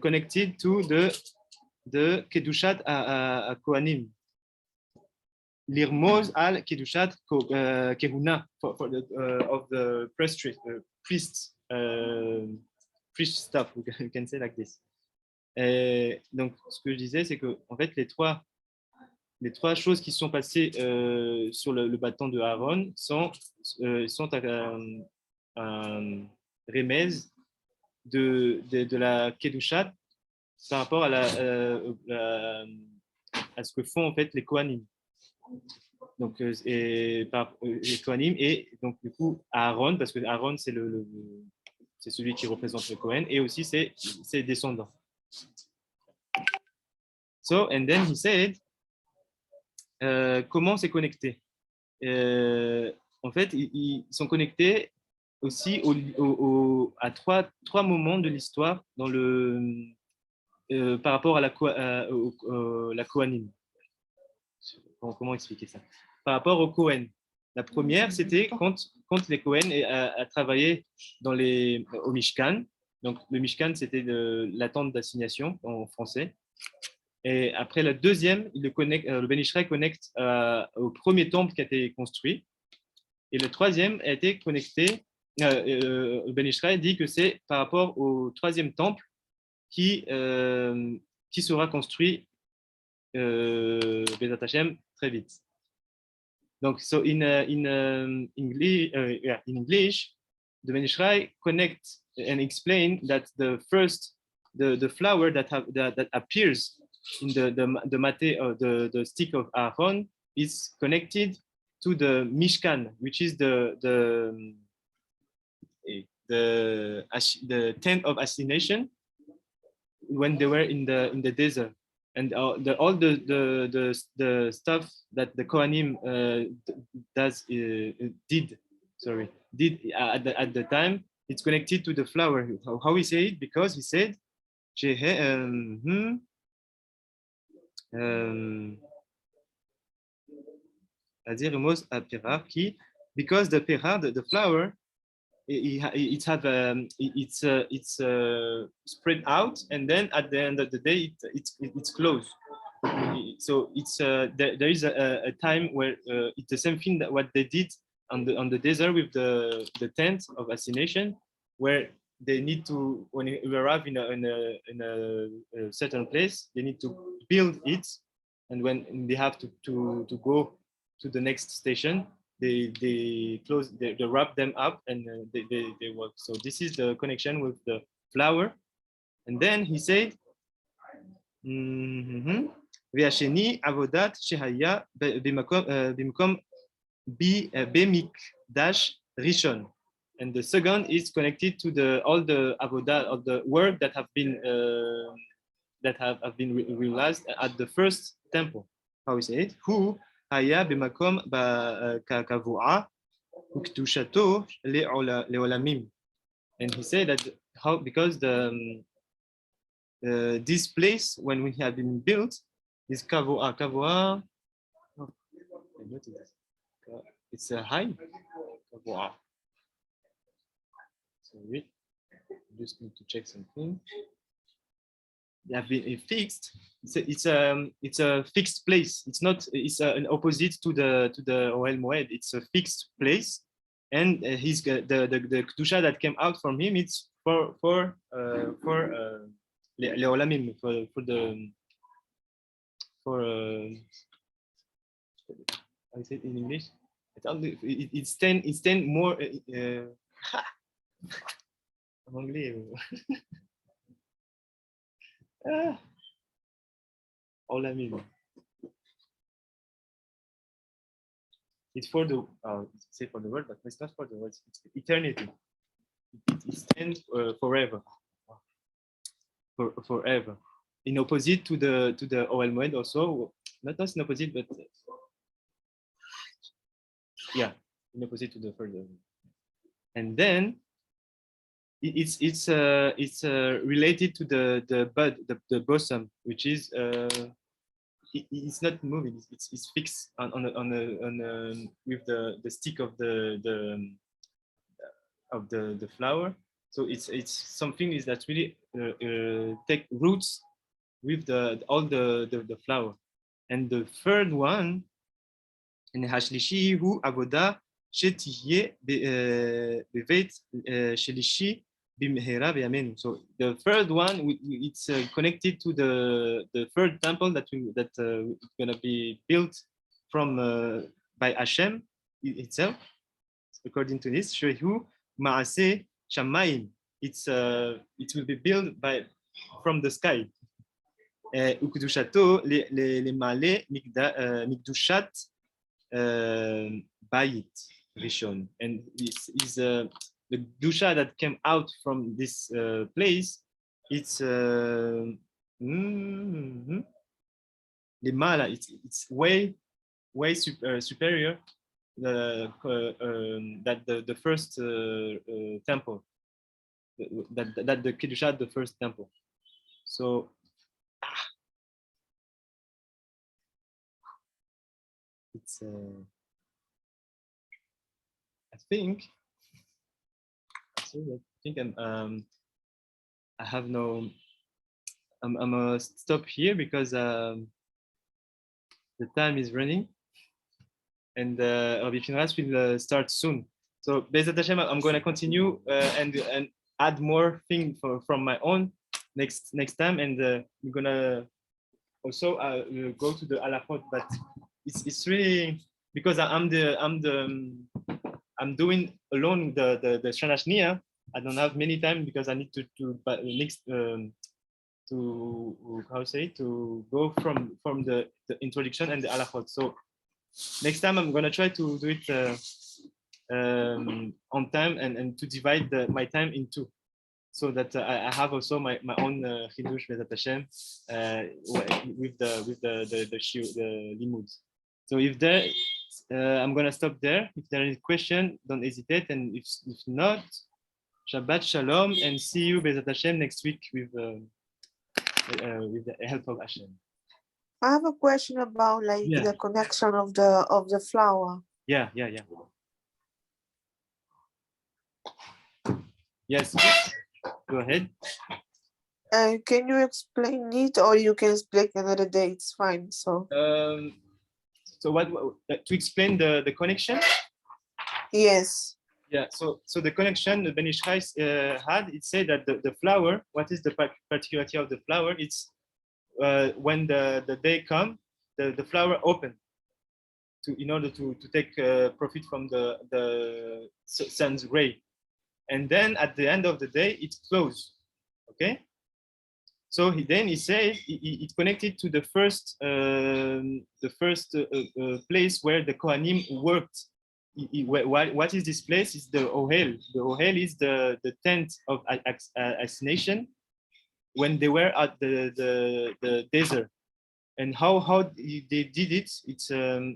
connected to the kedushat kohanim. L'irmoz al kedushat kehuna of the priest stuff. We can say like this. Donc ce que je disais, c'est que en fait les trois choses qui sont passées sur le bâton de Aaron sont un remèze de la Kedushat par rapport à ce que font en fait les Kohanim. Donc, et Kohanim, et donc du coup Aaron, parce que Aaron c'est c'est celui qui représente le Kohen, et aussi ses descendants. So, and then he said, comment c'est connecté? En fait, ils sont connectés aussi à trois moments de l'histoire dans par rapport à la Kohanim. Comment expliquer ça? Par rapport au Kohen. La première, c'était quand les Kohen a travaillé au Mishkan. Donc, le Mishkan, c'était la tente d'assignation en français. Et après, la deuxième, le Ben Yishai connecte au premier temple qui a été construit. Et le troisième a été connecté. Le Ben Yishai dit que c'est par rapport au troisième temple qui sera construit Bezat Hashem très vite. Donc, so in English, the Ben Yishai connect and explain that the flower that appears in the mate of the stick of Aaron is connected to the Mishkan, which is the tent of assignation when they were in the desert. And all the stuff that the Kohanim did at the time, it's connected to the flower. How we say it? Because he said, because the perah, the flower, it's spread out, and then at the end of the day it's closed. So there is a time where it's the same thing that what they did on the desert with the tent of assignation, where they need to, when you arrive in a certain place, they need to build it, and when they have to go to the next station, they close, they wrap them up, and they work. So this is the connection with the flower. And then he said, Ve'asheni avodat shehaya bimkom b'mikdash rishon. And the second is connected to all the avodah of the work that have been realized at the first temple. How we say it? Who haya b'makom kavua uktushato leolamim. And he said that because this place, when we had been built, is kavua. Oh, it's a high kavua. Sorry, just need to check something. They have been fixed. It's a fixed place. It's not. It's an opposite to the Ohel Moed. It's a fixed place, and he's the kedusha that came out from him. It's for leolamim, I say it in English. It's 10 more. En anglais. Olamim. It's for the say for the word, but it's not for the words. It's eternity. It's 10 forever. Forever. In opposite to the Ohel Moed also, not in opposite, but yeah, in opposite to the further. And then it's related to the bud, the bosom, which is it's not moving. It's fixed on with the stick of the flower. So it's something is that really take roots with all the flower. And the third one, in Hashlishi hu avoda shetihye bevet shelishi bimhera b'yameinu. So the third one, it's connected to the third temple that's going to be built from by Hashem itself. According to this, shehu maaseh shamayim. It will be built from the sky. Ukdushato le male mikdushat Bayit Rishon, and is the Dusha that came out from this place. It's Limala. It's way superior that the first temple, that the Kedusha, the first temple. So it's I think I have no. I'm gonna stop here because the time is running, and Rabbi Finras will start soon. So Bezat Hashem, I'm gonna continue and add more things from my own next time, and we're gonna also go to the Halakhot, but it's really because I'm doing alone the Shanashnia. I don't have many time because I need to next to how say to go from the introduction and the Halakhot. So next time I'm gonna try to do it on time and to divide my time in two, so that I have also my own chidush Bezat Hashem with the limud. So if there, I'm gonna stop there. If there is a question, don't hesitate, and if not, Shabbat Shalom, and see you Bezat Hashem next week with the help of Hashem. I have a question about the connection of the flower. Yeah. Yes, go ahead. Can you explain it, or you can explain another day? It's fine. So what to explain the connection? Yes. Yeah. So the connection the Ben Yishai had, it said that the flower. What is the particularity of the flower? It's when the day comes, the flower open in order to take profit from the sun's ray, and then at the end of the day it closes. Okay. So he said it connected to the first place where the Kohanim worked. What is this place? It's the Ohel. The Ohel is the tent of assignation when they were at the desert. And how they did it? It's there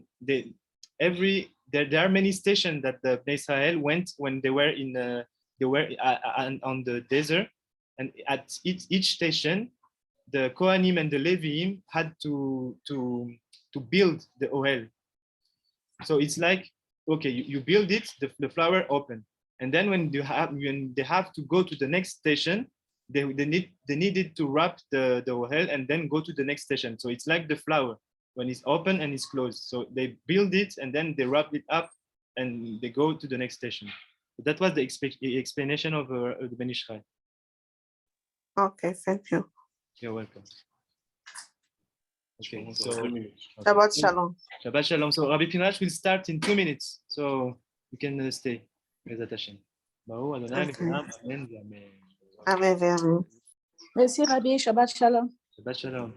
are many stations that the Bnei Israel went when they were on the desert, and at each station, the Kohanim and the Leviim had to build the Ohel. So it's like, okay, you build it, the flower open, and then when they have to go to the next station, they needed to wrap the Ohel and then go to the next station. So it's like the flower when it's open and it's closed. So they build it and then they wrap it up and they go to the next station. So that was the explanation of the Ben Yishai. Okay, thank you. You're welcome. Okay, so Shabbat Shalom. Shabbat Shalom. So Rabbi Pinach will start in 2 minutes, so you can stay. Bezat Hashem. Amen. Merci Rabbi, Shabbat Shalom. Shabbat Shalom.